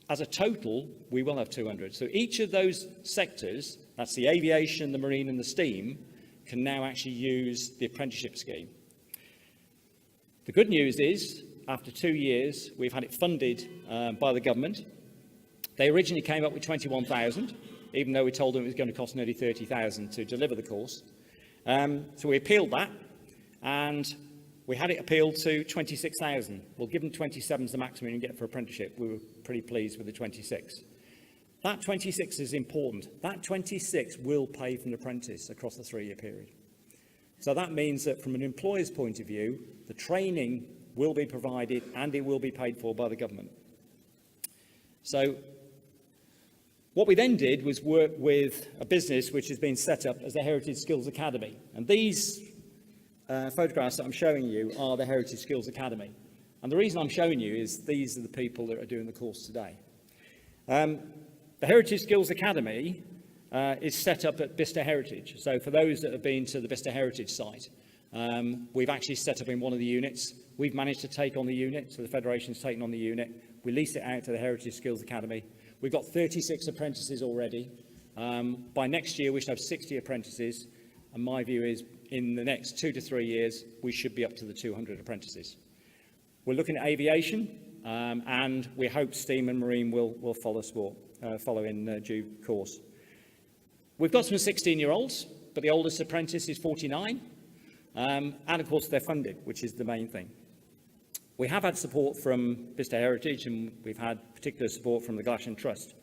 Speaker 6: as a total, we will have 200. So each of those sectors, that's the aviation, the marine, and the steam, can now actually use the apprenticeship scheme. The good news is, after 2 years, we've had it funded by the government. They originally came up with 21,000, even though we told them it was going to cost nearly 30,000 to deliver the course. So we appealed that, and we had it appealed to 26,000. Well, given 27 is the maximum you can get for apprenticeship, we were pretty pleased with the 26. That 26 is important. That 26 will pay for an apprentice across the 3-year period. So that means that from an employer's point of view, the training will be provided and it will be paid for by the government. So what we then did was work with a business which has been set up as the Heritage Skills Academy. And these photographs that I'm showing you are the Heritage Skills Academy. And the reason I'm showing you is these are the people that are doing the course today. The Heritage Skills Academy is set up at Bicester Heritage. So for those that have been to the Bicester Heritage site, we've actually set up in one of the units. We've managed to take on the unit, so the Federation's taken on the unit. We lease it out to the Heritage Skills Academy. We've got 36 apprentices already. By next year, we should have 60 apprentices. And my view is, in the next 2 to 3 years, we should be up to the 200 apprentices. We're looking at aviation, and we hope steam and marine will follow in due course. We've got some 16-year-olds, but the oldest apprentice is 49. And of course, they're funded, which is the main thing. We have had support from Bicester Heritage, and we've had particular support from the Glashan Trust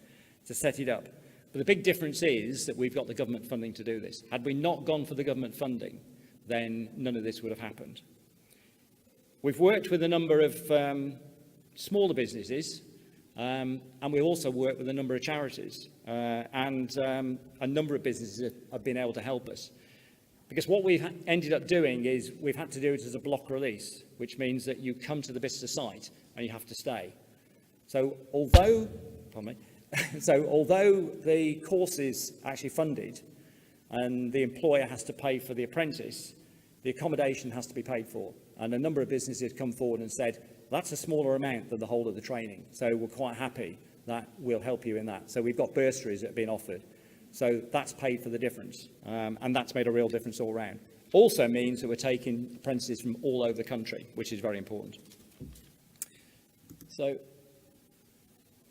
Speaker 6: to set it up. But the big difference is that we've got the government funding to do this. Had we not gone for the government funding, then none of this would have happened. We've worked with a number of smaller businesses, and we've also worked with a number of charities, and a number of businesses have been able to help us. Because what we've ended up doing is we've had to do it as a block release, which means that you come to the Bicester site and you have to stay. So although the course is actually funded and the employer has to pay for the apprentice, the accommodation has to be paid for. And a number of businesses come forward and said, that's a smaller amount than the whole of the training. So we're quite happy that we'll help you in that. So we've got bursaries that have been offered. So that's paid for the difference, and that's made a real difference all round. Also means that we're taking apprentices from all over the country, which is very important. So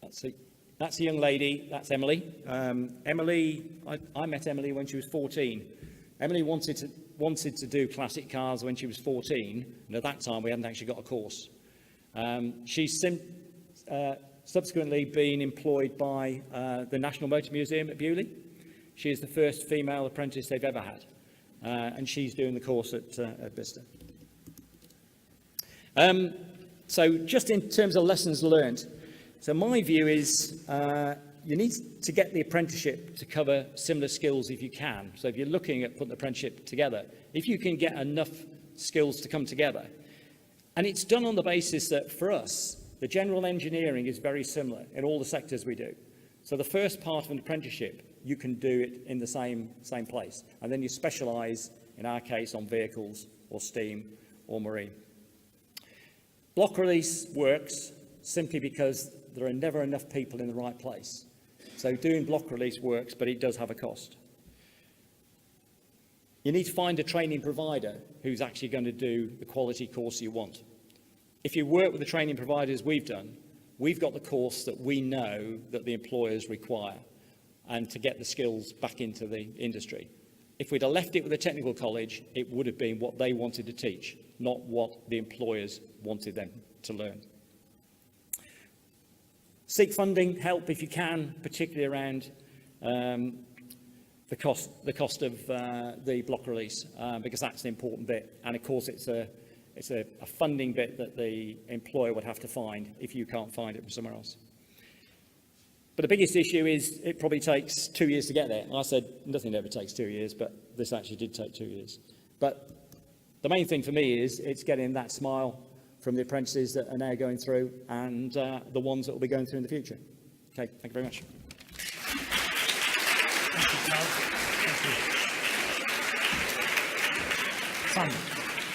Speaker 6: that's a young lady, that's Emily. I met Emily when she was 14. Emily wanted to do classic cars when she was 14, and at that time we hadn't actually got a course. She's subsequently been employed by the National Motor Museum at Bewley. She is the first female apprentice they've ever had, and she's doing the course at Bicester. So just in terms of lessons learned, so my view is you need to get the apprenticeship to cover similar skills if you can. So if you're looking at putting the apprenticeship together, if you can get enough skills to come together, and it's done on the basis that for us, the general engineering is very similar in all the sectors we do. So the first part of an apprenticeship, you can do it in the same place. And then you specialise, in our case, on vehicles or steam or marine. Block release works simply because there are never enough people in the right place. So doing block release works, but it does have a cost. You need to find a training provider who's actually going to do the quality course you want. If you work with the training providers we've done, we've got the course that we know that the employers require and to get the skills back into the industry. If we'd have left it with a technical college, it would have been what they wanted to teach, not what the employers wanted them to learn. Seek funding, help if you can, particularly around the cost of the block release, because that's the important bit. And of course, it's It's a funding bit that the employer would have to find if you can't find it from somewhere else. But the biggest issue is it probably takes 2 years to get there. I said nothing ever takes 2 years, but this actually did take 2 years. But the main thing for me is it's getting that smile from the apprentices that are now going through and the ones that will be going through in the future. Okay, thank you very much.
Speaker 1: Simon.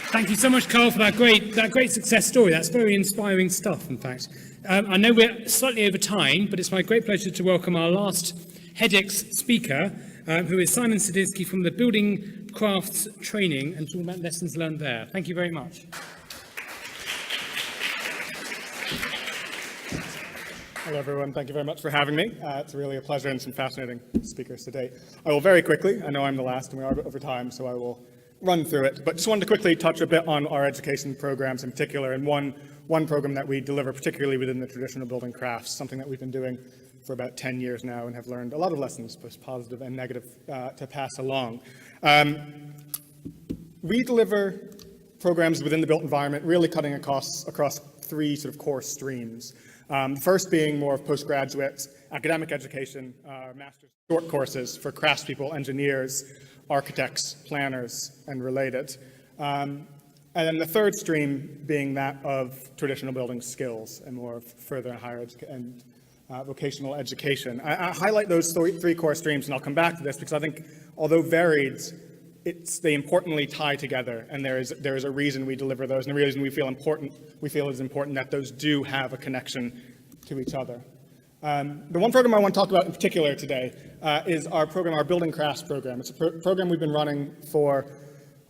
Speaker 1: Thank you so much, Karl, for that great success story. That's very inspiring stuff, in fact. I know we're slightly over time, but it's my great pleasure to welcome our last HEDx speaker, who is Simon Sadinsky from the Building Crafts Training, and talking about lessons learned there. Thank you very much.
Speaker 7: Hello, everyone. Thank you very much for having me. It's really a pleasure and some fascinating speakers today. I will very quickly, I know I'm the last and we are over time, so I will run through it, but just wanted to quickly touch a bit on our education programs in particular, and one program that we deliver particularly within the traditional building crafts, something that we've been doing for about 10 years now and have learned a lot of lessons, both positive and negative, to pass along. We deliver programs within the built environment, really cutting across three sort of core streams. The first being more of postgraduate academic education, master's short courses for craftspeople, engineers, architects, planners, and related. And then the third stream being that of traditional building skills and more of further and higher and vocational education. I highlight those three core streams, and I'll come back to this because I think, although varied, they importantly tie together, and there is a reason we deliver those, and the reason we feel it is important that those do have a connection to each other. The one program I want to talk about in particular today is our program, our Building Crafts program. It's a program we've been running for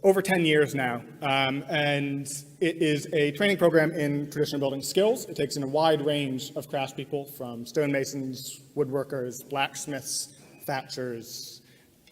Speaker 7: over 10 years now, and it is a training program in traditional building skills. It takes in a wide range of craftspeople, from stonemasons, woodworkers, blacksmiths, thatchers,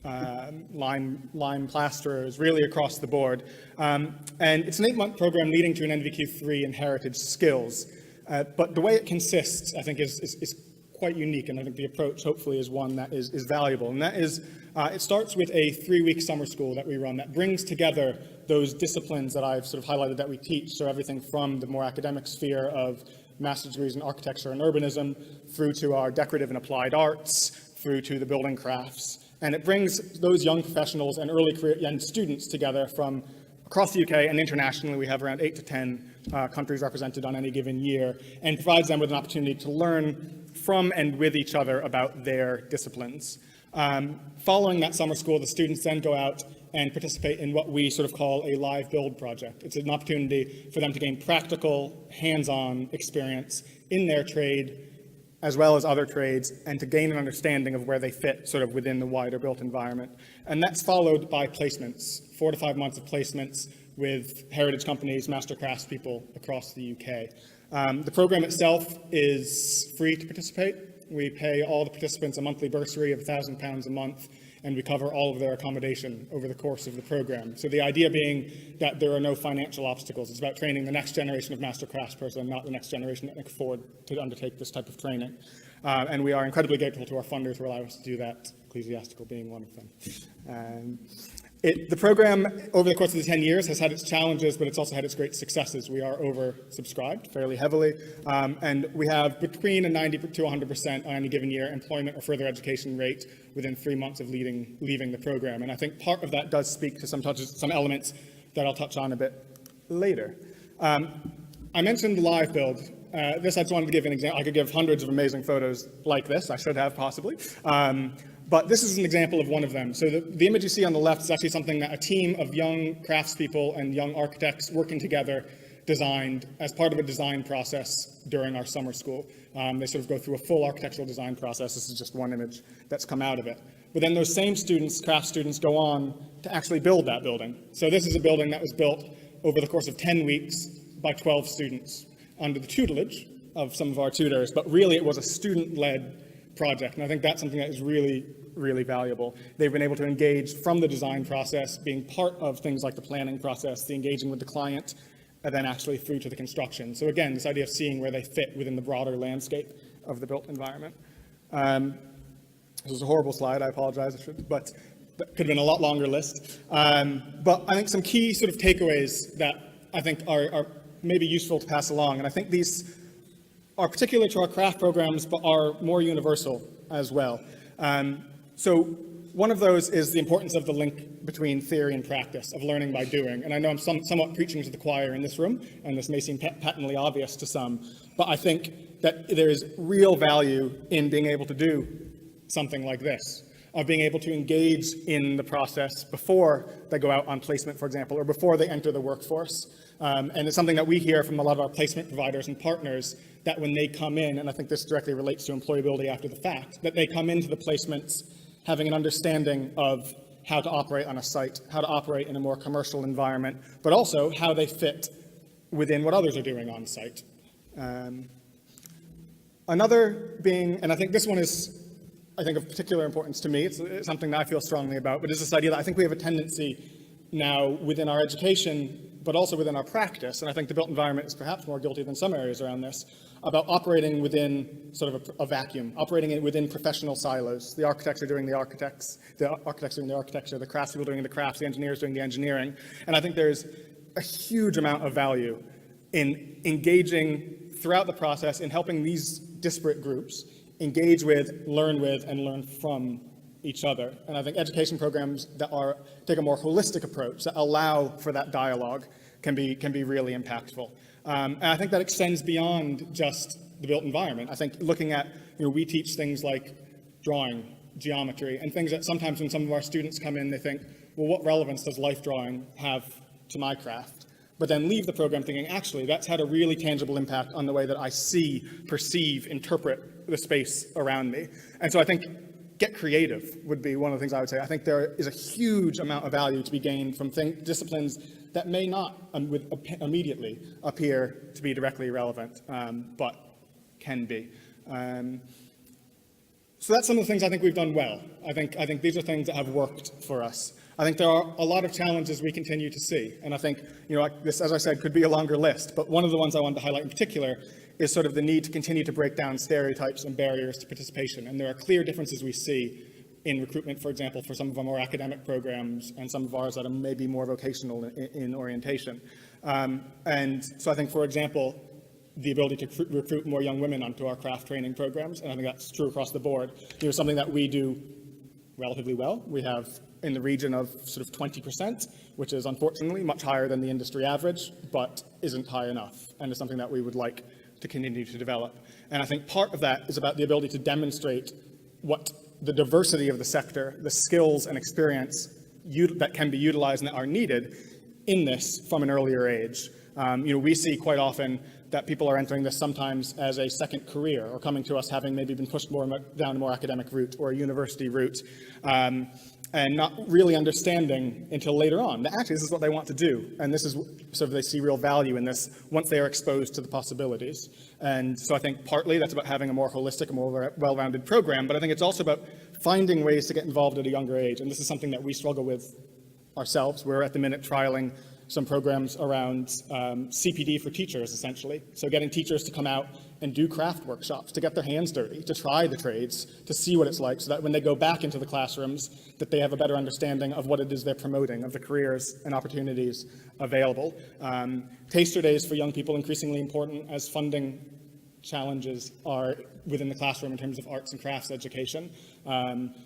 Speaker 7: lime plasterers, really across the board. And it's an 8-month program leading to an NVQ3 in heritage skills. But the way it consists, I think, is quite unique, and I think the approach, hopefully, is one that is valuable. And that is, it starts with a 3-week summer school that we run that brings together those disciplines that I've sort of highlighted that we teach, so everything from the more academic sphere of master's degrees in architecture and urbanism, through to our decorative and applied arts, through to the building crafts. And it brings those young professionals and early career young students together from across the UK and internationally. We have around 8 to 10 countries represented on any given year, and provides them with an opportunity to learn from and with each other about their disciplines. Following that summer school, the students then go out and participate in what we sort of call a live build project. It's an opportunity for them to gain practical, hands-on experience in their trade, as well as other trades, and to gain an understanding of where they fit sort of within the wider built environment. And that's followed by placements, 4 to 5 months of placements with heritage companies, master craftspeople across the UK. The program itself is free to participate. We pay all the participants a monthly bursary of £1,000 a month, and we cover all of their accommodation over the course of the program. So the idea being that there are no financial obstacles. It's about training the next generation of master craftsperson, not the next generation that can afford to undertake this type of training. And we are incredibly grateful to our funders who allow us to do that, Ecclesiastical being one of them. The program, over the course of the 10 years, has had its challenges, but it's also had its great successes. We are oversubscribed fairly heavily, and we have between a 90 to 100% on any given year employment or further education rate within 3 months of leaving the program. And I think part of that does speak to some elements that I'll touch on a bit later. I mentioned the live build. This I just wanted to give an example. I could give hundreds of amazing photos like this. I should have possibly. But this is an example of one of them. So the image you see on the left is actually something that a team of young craftspeople and young architects working together designed as part of a design process during our summer school. They sort of go through a full architectural design process. This is just one image that's come out of it. But then those same students, craft students, go on to actually build that building. So this is a building that was built over the course of 10 weeks by 12 students under the tutelage of some of our tutors, but really it was a student-led project, and I think that's something that is really, really valuable. They've been able to engage from the design process, being part of things like the planning process, the engaging with the client, and then actually through to the construction. So again, this idea of seeing where they fit within the broader landscape of the built environment. This is a horrible slide, I apologize, but that could have been a lot longer list. But I think some key sort of takeaways that I think are maybe useful to pass along. And I think these are particular to our craft programs, but are more universal as well. So one of those is the importance of the link between theory and practice, of learning by doing. And I know I'm somewhat preaching to the choir in this room, and this may seem patently obvious to some, but I think that there is real value in being able to do something like this, of being able to engage in the process before they go out on placement, for example, or before they enter the workforce. And it's something that we hear from a lot of our placement providers and partners, that when they come in, and I think this directly relates to employability after the fact, that they come into the placements having an understanding of how to operate on a site, how to operate in a more commercial environment, but also how they fit within what others are doing on site. Another being, and I think this one is, I think, of particular importance to me, it's something that I feel strongly about, but it's this idea that I think we have a tendency now within our education, but also within our practice, and I think the built environment is perhaps more guilty than some areas around this, about operating within sort of a vacuum, operating within professional silos. The architects are doing the architects, the architects doing the architecture, the craftspeople doing the crafts, the engineers doing the engineering. And I think there's a huge amount of value in engaging throughout the process in helping these disparate groups engage with, and learn from each other. And I think education programs that take a more holistic approach, that allow for that dialogue, can be really impactful. And I think that extends beyond just the built environment. I think looking at, we teach things like drawing, geometry, and things that sometimes when some of our students come in, they think, well, what relevance does life drawing have to my craft? But then leave the program thinking, actually, that's had a really tangible impact on the way that I see, perceive, interpret the space around me. And so I think get creative would be one of the things I would say. I think there is a huge amount of value to be gained from disciplines that may not immediately appear to be directly relevant, but can be. So that's some of the things I think we've done well. I think these are things that have worked for us. I think there are a lot of challenges we continue to see, and I think this, as I said, could be a longer list. But one of the ones I wanted to highlight in particular is sort of the need to continue to break down stereotypes and barriers to participation. And there are clear differences we see in recruitment, for example, for some of our more academic programs and some of ours that are maybe more vocational in orientation. And so I think, for example, the ability to recruit more young women onto our craft training programs, and I think that's true across the board, something that we do relatively well. We have in the region of sort of 20%, which is unfortunately much higher than the industry average, but isn't high enough, and is something that we would like to continue to develop. And I think part of that is about the ability to demonstrate what the diversity of the sector, the skills and experience that can be utilized and that are needed in this from an earlier age. We see quite often that people are entering this sometimes as a second career, or coming to us having maybe been pushed more down a more academic route or a university route, and not really understanding until later on that actually this is what they want to do, and this is sort of they see real value in this once they are exposed to the possibilities. And so I think partly that's about having a more holistic, a more well-rounded program, but I think it's also about finding ways to get involved at a younger age, and this is something that we struggle with ourselves. We're at the minute trialing some programs around CPD for teachers, essentially. So getting teachers to come out and do craft workshops, to get their hands dirty, to try the trades, to see what it's like, so that when they go back into the classrooms, that they have a better understanding of what it is they're promoting, of the careers and opportunities available. Taster days for young people, increasingly important as funding challenges are within the classroom in terms of arts and crafts education.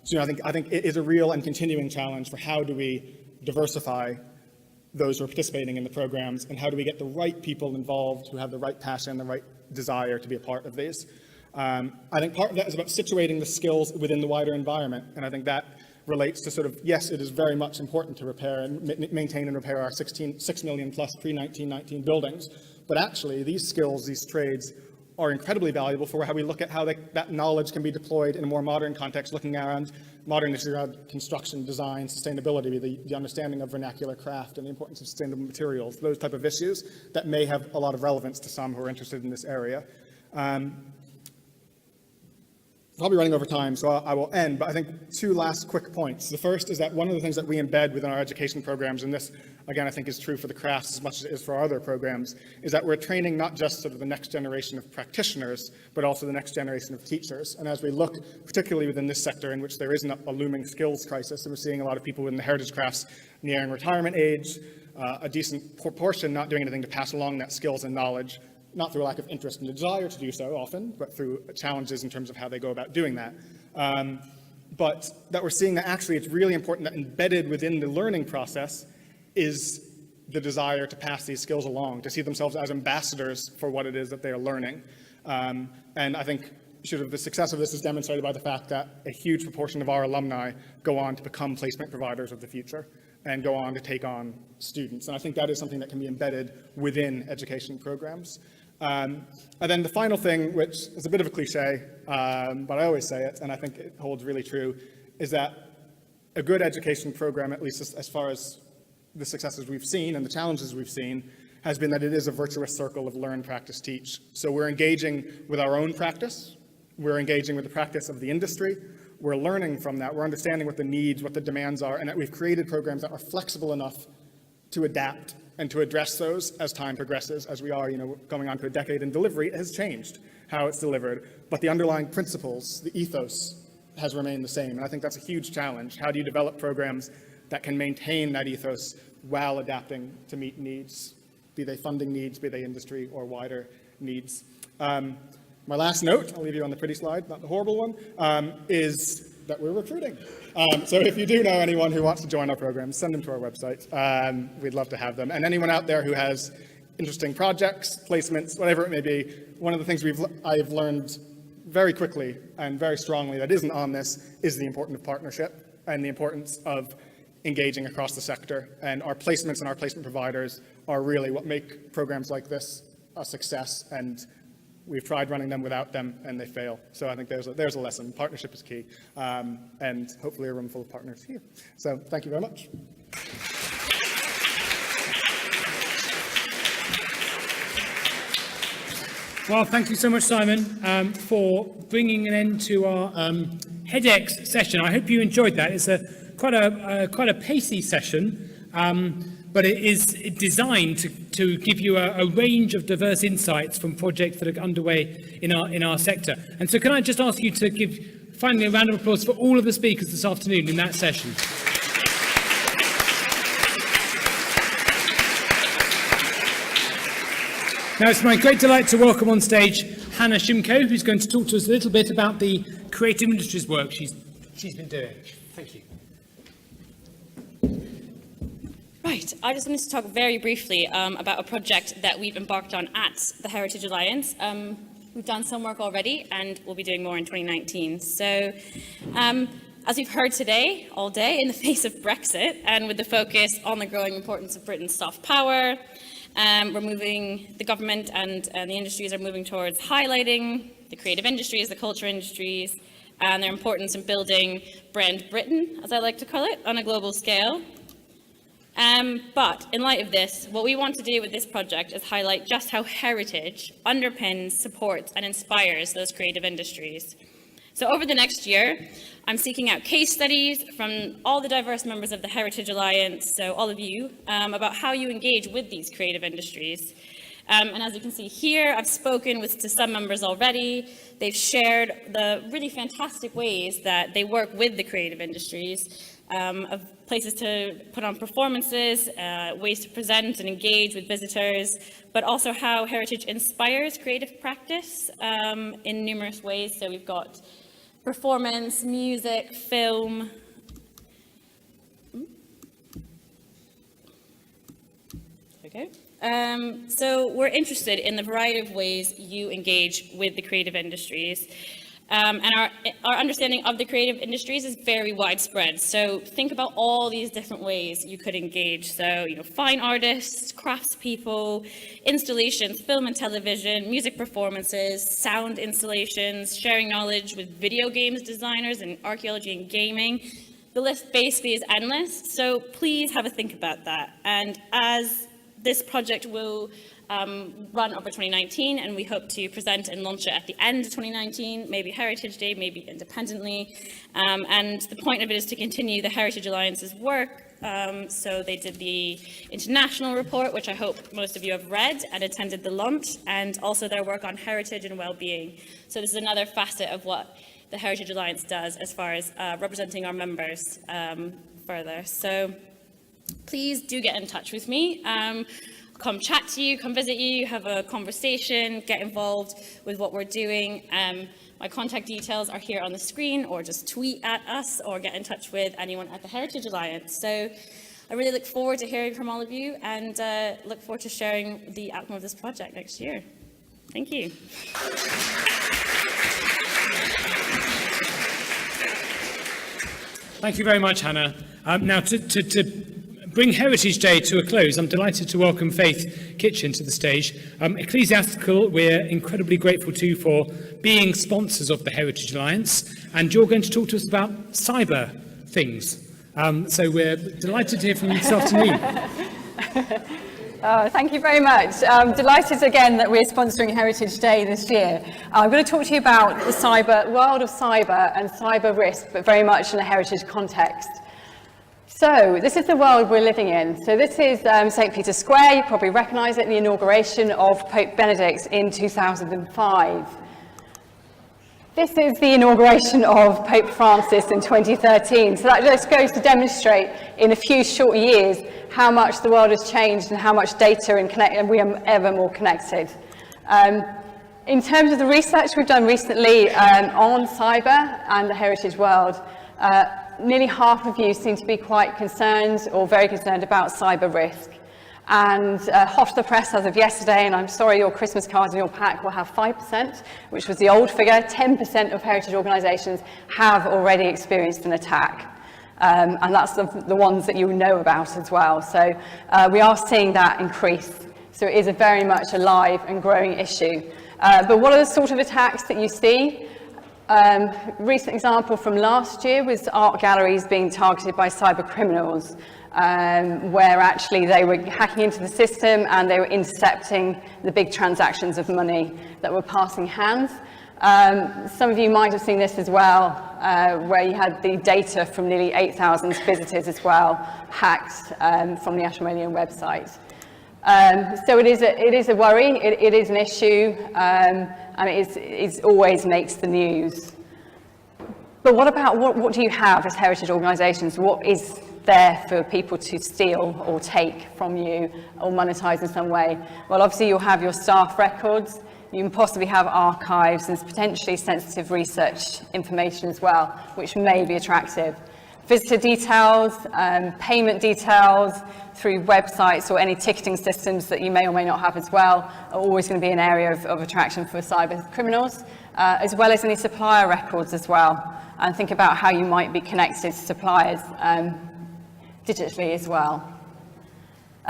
Speaker 7: So I think it is a real and continuing challenge for how do we diversify those who are participating in the programs, and how do we get the right people involved who have the right passion, the right desire to be a part of these. I think part of that is about situating the skills within the wider environment, and I think that relates to sort of, yes, it is very much important to repair and maintain and repair our 6 million plus pre-1919 buildings, but actually these skills, these trades, are incredibly valuable for how we look at how that knowledge can be deployed in a more modern context, looking around modern issues around construction, design, sustainability, the understanding of vernacular craft and the importance of sustainable materials, those type of issues that may have a lot of relevance to some who are interested in this area. Probably running over time, so I will end, but I think two last quick points. The first is that one of the things that we embed within our education programs, and this again, I think is true for the crafts as much as it is for our other programs, is that we're training not just sort of the next generation of practitioners, but also the next generation of teachers. And as we look, particularly within this sector in which there is a looming skills crisis, and we're seeing a lot of people in the heritage crafts nearing retirement age, a decent proportion not doing anything to pass along that skills and knowledge, not through a lack of interest and desire to do so often, but through challenges in terms of how they go about doing that. But that we're seeing that actually it's really important that embedded within the learning process is the desire to pass these skills along, to see themselves as ambassadors for what it is that they are learning. And I think sort of the success of this is demonstrated by the fact that a huge proportion of our alumni go on to become placement providers of the future and go on to take on students. And I think that is something that can be embedded within education programs. And then the final thing, which is a bit of a cliche, but I always say it, and I think it holds really true, is that a good education program, at least as far as the successes we've seen and the challenges we've seen, has been that it is a virtuous circle of learn, practice, teach. So we're engaging with our own practice, we're engaging with the practice of the industry, we're learning from that, we're understanding what the needs, what the demands are, and that we've created programs that are flexible enough to adapt and to address those as time progresses. As we are, going on to a decade in delivery, it has changed how it's delivered, but the underlying principles, the ethos, has remained the same, and I think that's a huge challenge. How do you develop programs that can maintain that ethos while adapting to meet needs, be they funding needs, be they industry or wider needs? My last note, I'll leave you on the pretty slide, not the horrible one, is that we're recruiting. So if you do know anyone who wants to join our program, send them to our website. We'd love to have them. And anyone out there who has interesting projects, placements, whatever it may be, one of the things I've learned very quickly and very strongly that isn't on this is the importance of partnership and the importance of engaging across the sector. And our placements and our placement providers are really what make programs like this a success. And we've tried running them without them, and they fail. So I think there's a lesson. Partnership is key, and hopefully a room full of partners here. So thank you very much.
Speaker 1: Well, thank you so much, Simon, for bringing an end to our HEDx session. I hope you enjoyed that. It's quite a pacey session. But it is designed to give you a range of diverse insights from projects that are underway in our sector. And so can I just ask you to give finally a round of applause for all of the speakers this afternoon in that session. Now it's my great delight to welcome on stage Hannah Shimko, who's going to talk to us a little bit about the creative industries work she's been doing. Thank you.
Speaker 8: Right, I just wanted to talk very briefly about a project that we've embarked on at the Heritage Alliance. We've done some work already and we'll be doing more in 2019. So as we've heard today, all day, in the face of Brexit and with the focus on the growing importance of Britain's soft power, the government and the industries are moving towards highlighting the creative industries, the culture industries, and their importance in building brand Britain, as I like to call it, on a global scale. But in light of this, what we want to do with this project is highlight just how heritage underpins, supports, and inspires those creative industries. So over the next year, I'm seeking out case studies from all the diverse members of the Heritage Alliance, so all of you, about how you engage with these creative industries. And as you can see here, I've spoken to some members already. They've shared the really fantastic ways that they work with the creative industries, of places to put on performances, ways to present and engage with visitors, but also how heritage inspires creative practice in numerous ways. So we've got performance, music, film. Okay. So we're interested in the variety of ways you engage with the creative industries. And our understanding of the creative industries is very widespread. So think about all these different ways you could engage. So, fine artists, craftspeople, installations, film and television, music performances, sound installations, sharing knowledge with video games designers and archaeology and gaming. The list basically is endless. So please have a think about that. And as this project will run over 2019, and we hope to present and launch it at the end of 2019, maybe Heritage Day, maybe independently. And the point of it is to continue the Heritage Alliance's work So they did the international report, which I hope most of you have read and attended the launch, and also their work on heritage and well-being. So this is another facet of what the Heritage Alliance does as far as representing our members further. So please do get in touch with me. Come chat to you, come visit you, have a conversation, get involved with what we're doing. My contact details are here on the screen, or just tweet at us or get in touch with anyone at the Heritage Alliance. So I really look forward to hearing from all of you, and look forward to sharing the outcome of this project next year. Thank you.
Speaker 1: Thank you very much, Hannah. Now, to bring Heritage Day to a close, I'm delighted to welcome Faith Kitchen to the stage. Ecclesiastical, we're incredibly grateful to for being sponsors of the Heritage Alliance, and you're going to talk to us about cyber things. So we're delighted to hear from you this afternoon.
Speaker 9: Thank you very much. I'm delighted again that we're sponsoring Heritage Day this year. I'm going to talk to you about the world of cyber and cyber risk, but very much in a heritage context. So this is the world we're living in. So this is St. Peter's Square. You probably recognise it, the inauguration of Pope Benedict in 2005. This is the inauguration of Pope Francis in 2013. So that just goes to demonstrate in a few short years how much the world has changed and how much data and we are ever more connected. In terms of the research we've done recently on cyber and the heritage world, nearly half of you seem to be quite concerned or very concerned about cyber risk. And hot off the press as of yesterday, and I'm sorry your Christmas cards in your pack will have 5%, which was the old figure. 10% of heritage organisations have already experienced an attack. And that's the ones that you know about as well. So we are seeing that increase. So it is a very much a live and growing issue. But what are the sort of attacks that you see? Recent example from last year was art galleries being targeted by cyber criminals. Where actually they were hacking into the system and they were intercepting the big transactions of money that were passing hands. Some of you might have seen this as well, where you had the data from nearly 8,000 visitors as well, hacked from the Ashmolean website. So it is a worry, it is an issue, and it always makes the news. But what about, what do you have as heritage organisations? What is there for people to steal or take from you or monetize in some way? Well, obviously you'll have your staff records, you can possibly have archives and potentially sensitive research information as well, which may be attractive. Visitor details, payment details through websites or any ticketing systems that you may or may not have as well are always going to be an area of attraction for cyber criminals, as well as any supplier records as well. And think about how you might be connected to suppliers digitally as well.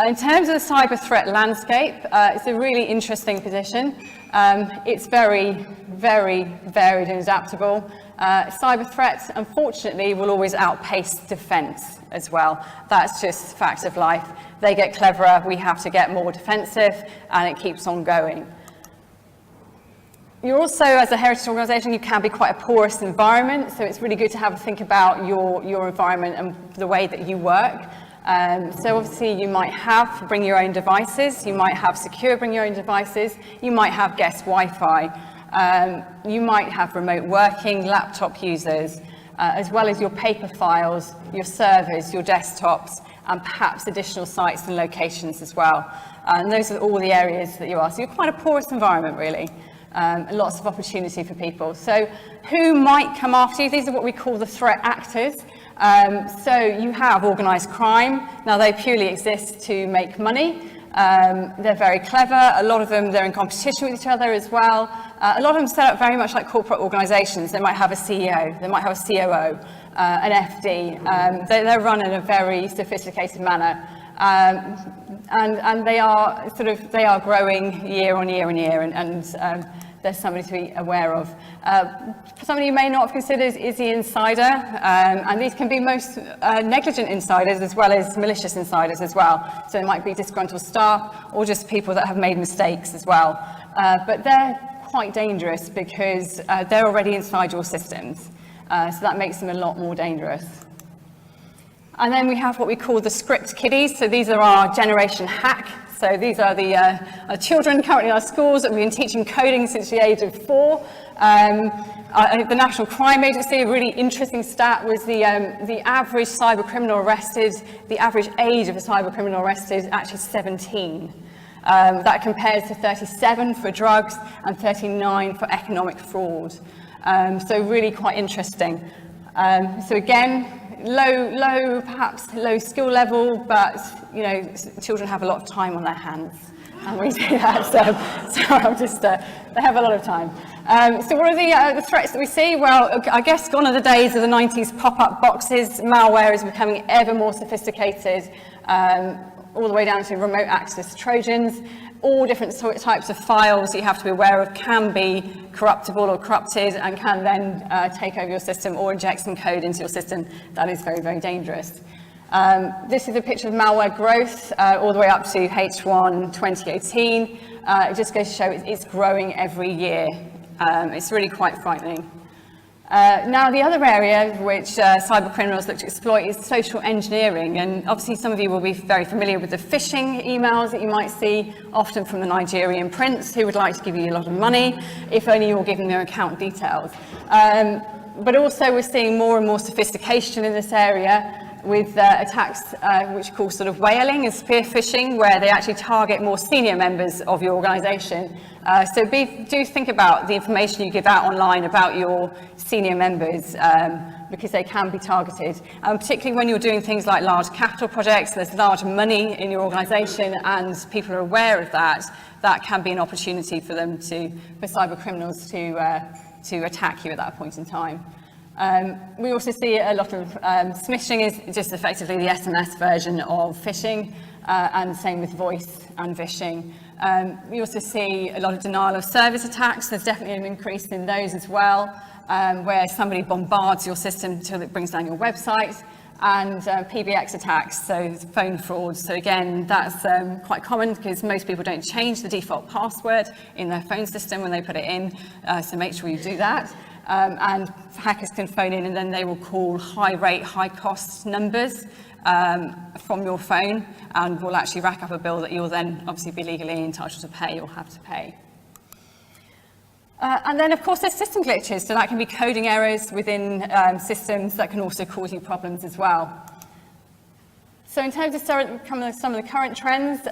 Speaker 9: In terms of the cyber threat landscape, it's a really interesting position. It's very, very varied and adaptable. Cyber threats, unfortunately, will always outpace defence as well. That's just a fact of life. They get cleverer, we have to get more defensive, and it keeps on going. You're also, as a heritage organisation, you can be quite a porous environment, so it's really good to have a think about your environment and the way that you work. So obviously you might have bring your own devices, you might have secure bring your own devices, you might have guest Wi-Fi, you might have remote working laptop users, as well as your paper files, your servers, your desktops, and perhaps additional sites and locations as well. And those are all the areas that you are. So you're quite a porous environment, really. Lots of opportunity for people. So who might come after you? These are what we call the threat actors. So you have organised crime. Now they purely exist to make money. They're very clever. A lot of them, they're in competition with each other as well. A lot of them set up very much like corporate organisations. They might have a CEO, they might have a COO, an FD. They're run in a very sophisticated manner. And they are growing year on year and year, and there's somebody to be aware of. Somebody you may not have considered is the insider, and these can be most negligent insiders as well as malicious insiders as well. So it might be disgruntled staff or just people that have made mistakes as well. But they're quite dangerous because they're already inside your systems. So that makes them a lot more dangerous. And then we have what we call the script kiddies. So these are our generation hack. So these are the our children currently in our schools that we've been teaching coding since the age of 4. The National Crime Agency, a really interesting stat was the average cyber criminal arrested, the average age of a cyber criminal arrested is actually 17. That compares to 37 for drugs and 39 for economic fraud. So really quite interesting. So again, perhaps low skill level, but you know, children have a lot of time on their hands, and we see that. So I'm just they have a lot of time. So what are the threats that we see? Well, I guess gone are the days of the 90s pop-up boxes. Malware is becoming ever more sophisticated, all the way down to remote access Trojans. All different types of files you have to be aware of can be corruptible or corrupted and can then take over your system or inject some code into your system. That is very, very dangerous. This is a picture of malware growth all the way up to H1 2018. It just goes to show it's growing every year. It's really quite frightening. Now, the other area which cyber criminals look to exploit is social engineering, and obviously some of you will be very familiar with the phishing emails that you might see, often from the Nigerian prince who would like to give you a lot of money, if only you're giving their account details. But also we're seeing more and more sophistication in this area, with attacks which are called sort of whaling and spear phishing, where they actually target more senior members of your organisation. So do think about the information you give out online about your senior members, because they can be targeted. Particularly when you're doing things like large capital projects, there's large money in your organisation and people are aware of that, that can be an opportunity for them for cyber criminals to attack you at that point in time. We also see a lot of smishing is just effectively the SMS version of phishing, and same with voice and phishing. We also see a lot of denial of service attacks. There's definitely an increase in those as well, where somebody bombards your system until it brings down your website, and PBX attacks, so phone fraud. So again, that's quite common because most people don't change the default password in their phone system when they put it in, so make sure you do that. And hackers can phone in and then they will call high rate, high cost numbers from your phone, and will actually rack up a bill that you'll then obviously be legally entitled to pay or have to pay. And then of course there's system glitches, so that can be coding errors within systems that can also cause you problems as well. So in terms of some of the current trends,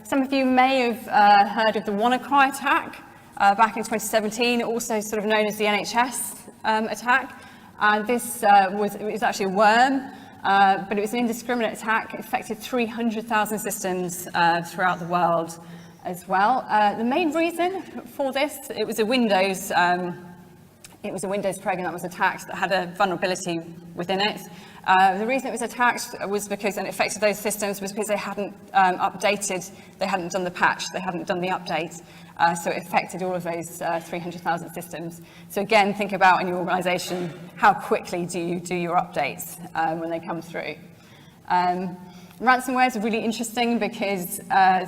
Speaker 9: some of you may have heard of the WannaCry attack. Back in 2017, also sort of known as the NHS attack. And this was actually a worm, but it was an indiscriminate attack. It affected 300,000 systems throughout the world as well. The main reason for this, it was a Windows program that was attacked that had a vulnerability within it. The reason it was attacked was because, and it affected those systems, was because they hadn't updated, they hadn't done the patch, they hadn't done the update. So it affected all of those 300,000 systems. So again, think about in your organisation, how quickly do you do your updates when they come through. Ransomware is really interesting because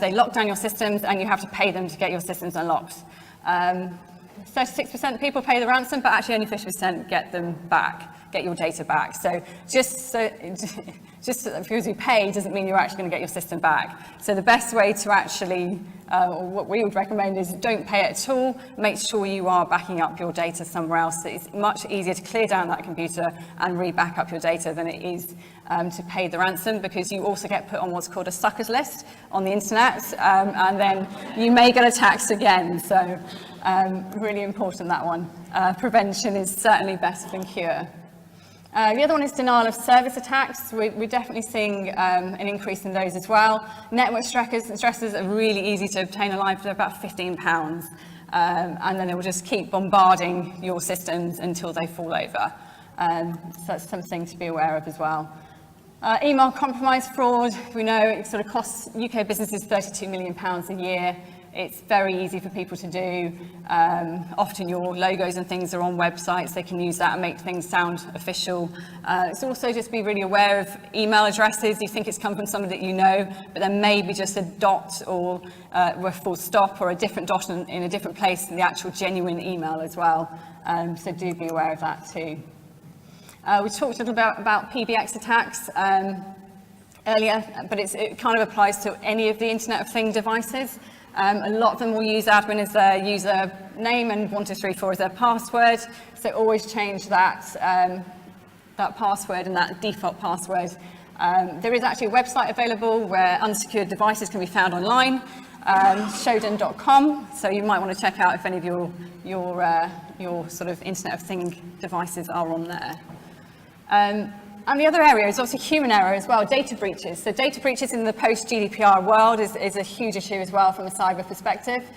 Speaker 9: they lock down your systems and you have to pay them to get your systems unlocked. 36% of people pay the ransom, but actually only 50% get your data back. So just because you pay doesn't mean you're actually going to get your system back. So the best way to actually, or what we would recommend, is don't pay it at all. Make sure you are backing up your data somewhere else. It's much easier to clear down that computer and re-back up your data than it is to pay the ransom, because you also get put on what's called a suckers list on the internet, and then you may get attacked again. So really important, that one. Prevention is certainly better than cure. The other one is denial of service attacks. We're definitely seeing an increase in those as well. Network stressors are really easy to obtain alive for about £15, and then they will just keep bombarding your systems until they fall over. So that's something to be aware of as well. Email compromise fraud, we know it sort of costs UK businesses £32 million a year. It's very easy for people to do. Often your logos and things are on websites. They can use that and make things sound official. It's also just be really aware of email addresses. You think it's come from somebody that you know, but there may be just a dot or a full stop or a different dot in a different place than the actual genuine email as well. So do be aware of that too. We talked a little bit about PBX attacks earlier, but it kind of applies to any of the Internet of Things devices. A lot of them will use admin as their user name and 1234 as their password, so always change that, that password and that default password. There is actually a website available where unsecured devices can be found online, shodan.com, so you might want to check out if any of your sort of Internet of Things devices are on there. And the other area is obviously human error as well, data breaches. So data breaches in the post-GDPR world is a huge issue as well from a cyber perspective.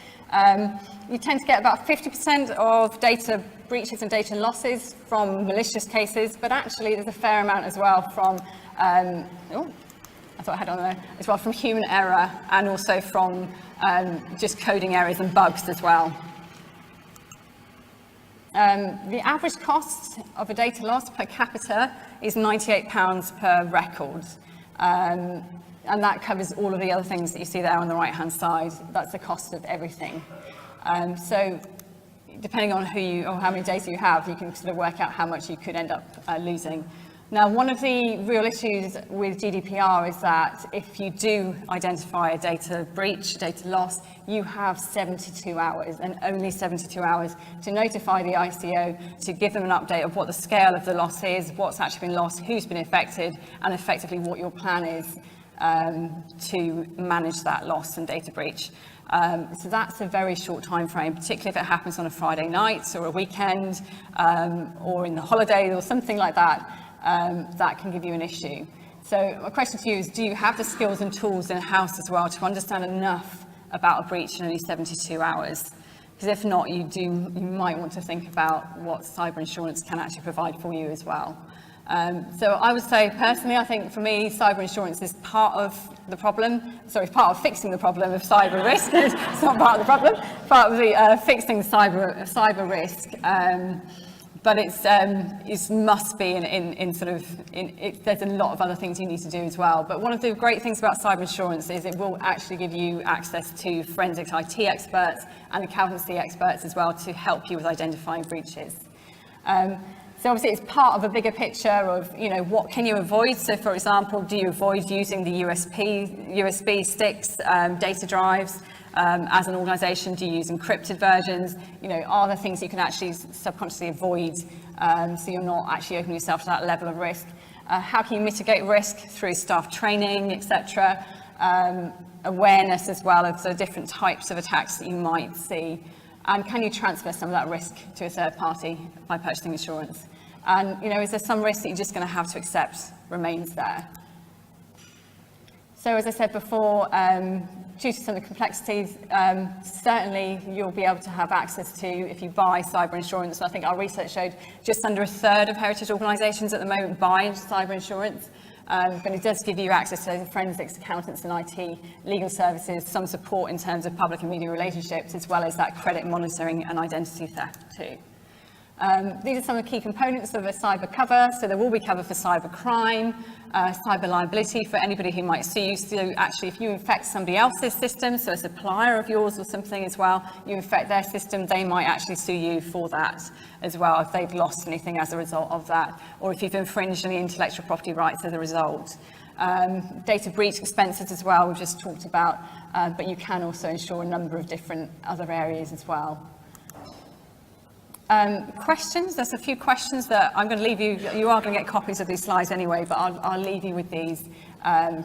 Speaker 9: You tend to get about 50% of data breaches and data losses from malicious cases, but actually there's a fair amount as well from, I thought I had on there, as well from human error and also from just coding errors and bugs as well. The average cost of a data loss per capita is £98 per record. And that covers all of the other things that you see there on the right-hand side. That's the cost of everything. So depending on who you, or how many data you have, you can sort of work out how much you could end up losing. Now, one of the real issues with GDPR is that if you do identify a data breach, data loss, you have 72 hours and only 72 hours to notify the ICO, to give them an update of what the scale of the loss is, what's actually been lost, who's been affected, and effectively what your plan is to manage that loss and data breach. So that's a very short time frame, particularly if it happens on a Friday night or a weekend or in the holidays or something like that. That can give you an issue. So my question to you is, do you have the skills and tools in-house as well to understand enough about a breach in only 72 hours? Because if not, you might want to think about what cyber insurance can actually provide for you as well. So I would say, personally, I think for me, cyber insurance is part of the problem, part of fixing the problem of cyber risk. It's not part of the problem, part of the fixing cyber risk. But it must be there's a lot of other things you need to do as well. But one of the great things about cyber insurance is it will actually give you access to forensic IT experts and accountancy experts as well to help you with identifying breaches. So obviously it's part of a bigger picture of, what can you avoid? So for example, do you avoid using the USB sticks, data drives? As an organisation, do you use encrypted versions? Are there things you can actually subconsciously avoid so you're not actually opening yourself to that level of risk? How can you mitigate risk through staff training, etc.? Awareness as well of the different types of attacks that you might see. And can you transfer some of that risk to a third party by purchasing insurance? And, is there some risk that you're just going to have to accept remains there? So as I said before, due to some of the complexities, certainly you'll be able to have access to, if you buy cyber insurance. I think our research showed just under a third of heritage organisations at the moment buy cyber insurance. But it does give you access to forensics, accountants and IT, legal services, some support in terms of public and media relationships, as well as that credit monitoring and identity theft too. These are some of the key components of a cyber cover. So there will be cover for cyber crime, cyber liability for anybody who might sue you. So actually, if you infect somebody else's system, so a supplier of yours or something as well, you infect their system, they might actually sue you for that as well if they've lost anything as a result of that, or if you've infringed any intellectual property rights as a result. Data breach expenses as well, we've just talked about, but you can also insure a number of different other areas as well. Questions? There's a few questions that I'm going to leave you. You are going to get copies of these slides anyway, but I'll leave you with these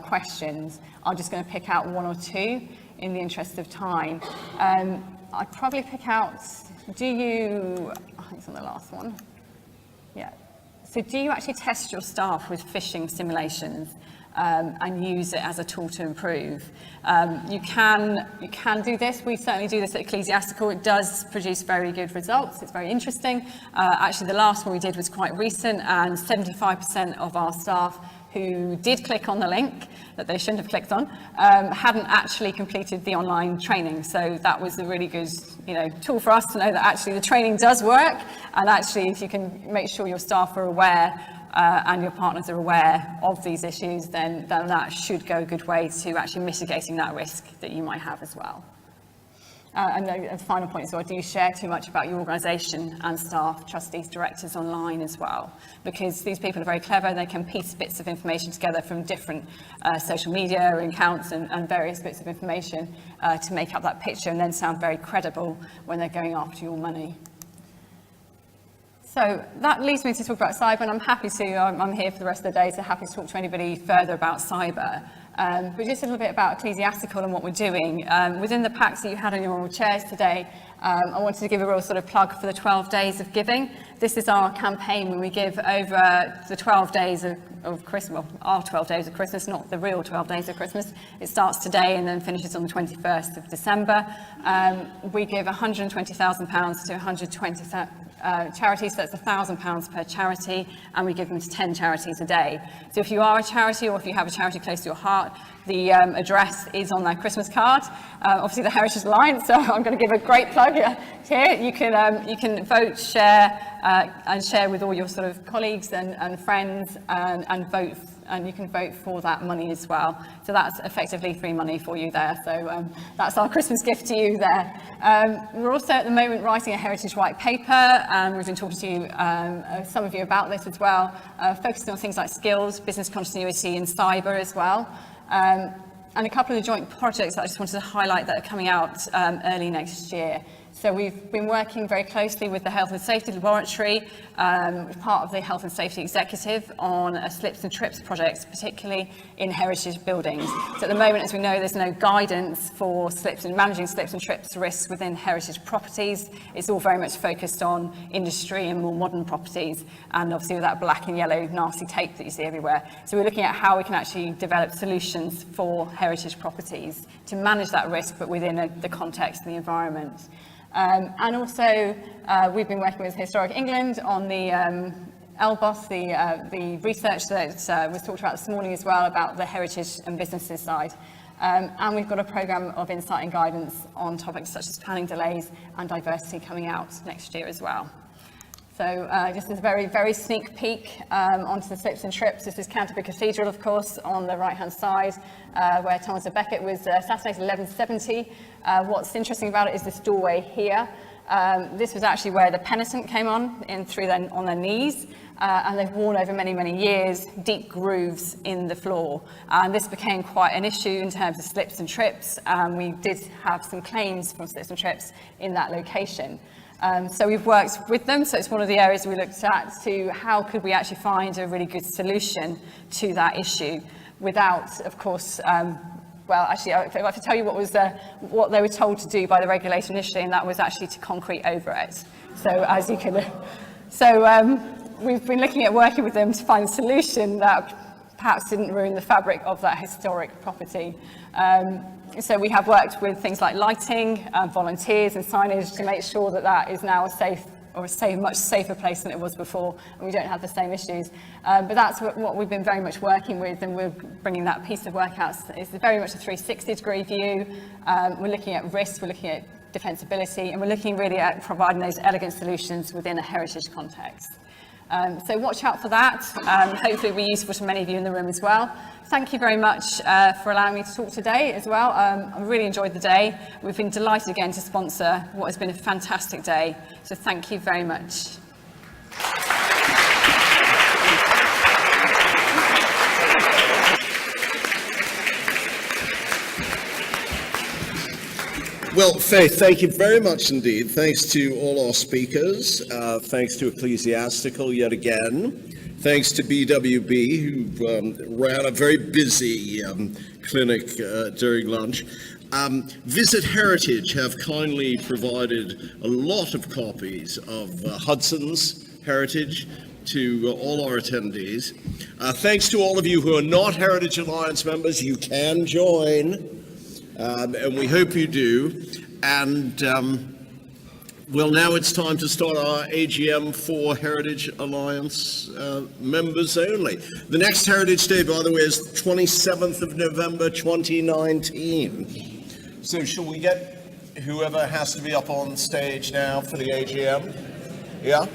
Speaker 9: questions. I'm just going to pick out one or two in the interest of time. I'd probably pick out, I think it's on the last one. Yeah. So do you actually test your staff with phishing simulations and use it as a tool to improve? You can do this. We certainly do this at Ecclesiastical. It does produce very good results. It's very interesting. Actually, the last one we did was quite recent, and 75% of our staff who did click on the link that they shouldn't have clicked on hadn't actually completed the online training. So that was a really good tool for us to know that actually the training does work, and actually if you can make sure your staff are aware and your partners are aware of these issues, then that should go a good way to actually mitigating that risk that you might have as well. And the final point is, do you share too much about your organisation and staff, trustees, directors online as well? Because these people are very clever, they can piece bits of information together from different social media accounts and various bits of information to make up that picture and then sound very credible when they're going after your money. So that leads me to talk about cyber, and I'm happy to, I'm here for the rest of the day, so happy to talk to anybody further about cyber. But just a little bit about Ecclesiastical and what we're doing. Within the packs that you had on your chairs today, I wanted to give a real sort of plug for the 12 days of giving. This is our campaign when we give over the 12 days of Christmas, well, our 12 days of Christmas, not the real 12 days of Christmas. It starts today and then finishes on the 21st of December. We give £120,000 to 120 charities, so that's £1,000 per charity, and we give them to 10 charities a day. So if you are a charity or if you have a charity close to your heart, the address is on their Christmas card. Obviously the Heritage Alliance, so I'm going to give a great plug here. You can vote, share, and share with all your sort of colleagues and friends and vote, and you can vote for that money as well. So that's effectively free money for you there. So that's our Christmas gift to you there. We're also at the moment writing a Heritage White Paper, and we've been talking to you, some of you about this as well, focusing on things like skills, business continuity and cyber as well. And a couple of the joint projects that I just wanted to highlight that are coming out early next year. So we've been working very closely with the Health and Safety Laboratory, part of the Health and Safety Executive, on a slips and trips project, particularly in heritage buildings. So at the moment, as we know, there's no guidance for managing slips and trips risks within heritage properties. It's all very much focused on industry and more modern properties, and obviously with that black and yellow nasty tape that you see everywhere. So we're looking at how we can actually develop solutions for heritage properties to manage that risk, but within the context and the environment. And also, we've been working with Historic England on the LBOS, the research that was talked about this morning as well about the heritage and businesses side. And we've got a programme of insight and guidance on topics such as planning delays and diversity coming out next year as well. So just a very, very sneak peek onto the slips and trips. This is Canterbury Cathedral, of course, on the right-hand side, where Thomas à Becket was assassinated in 1170. What's interesting about it is this doorway here. This was actually where the penitent came on their knees, and they've worn over many, many years deep grooves in the floor. And this became quite an issue in terms of slips and trips, and we did have some claims from slips and trips in that location. So we've worked with them, so it's one of the areas we looked at to how could we actually find a really good solution to that issue without, of course, well, actually, I have to tell you what they were told to do by the regulator initially, and that was actually to concrete over it. So as you can, we've been looking at working with them to find a solution that perhaps didn't ruin the fabric of that historic property. So we have worked with things like lighting, volunteers and signage to make sure that that is now a much safer place than it was before, and we don't have the same issues. But that's what we've been very much working with, and we're bringing that piece of work out. It's very much a 360-degree view. We're looking at risk, we're looking at defensibility, and we're looking really at providing those elegant solutions within a heritage context. So watch out for that. Hopefully it'll be useful to many of you in the room as well. Thank you very much for allowing me to talk today as well. I really enjoyed the day. We've been delighted again to sponsor what has been a fantastic day. So thank you very much.
Speaker 10: Well, Faith, thank you very much indeed. Thanks to all our speakers. Thanks to Ecclesiastical yet again. Thanks to BWB, who ran a very busy clinic during lunch. Visit Heritage have kindly provided a lot of copies of Hudson's Heritage to all our attendees. Thanks to all of you who are not Heritage Alliance members. You can join, and we hope you do. And well, now it's time to start our AGM for Heritage Alliance members only. The next Heritage Day, by the way, is 27th of November 2019. So shall we get whoever has to be up on stage now for the AGM? Yeah?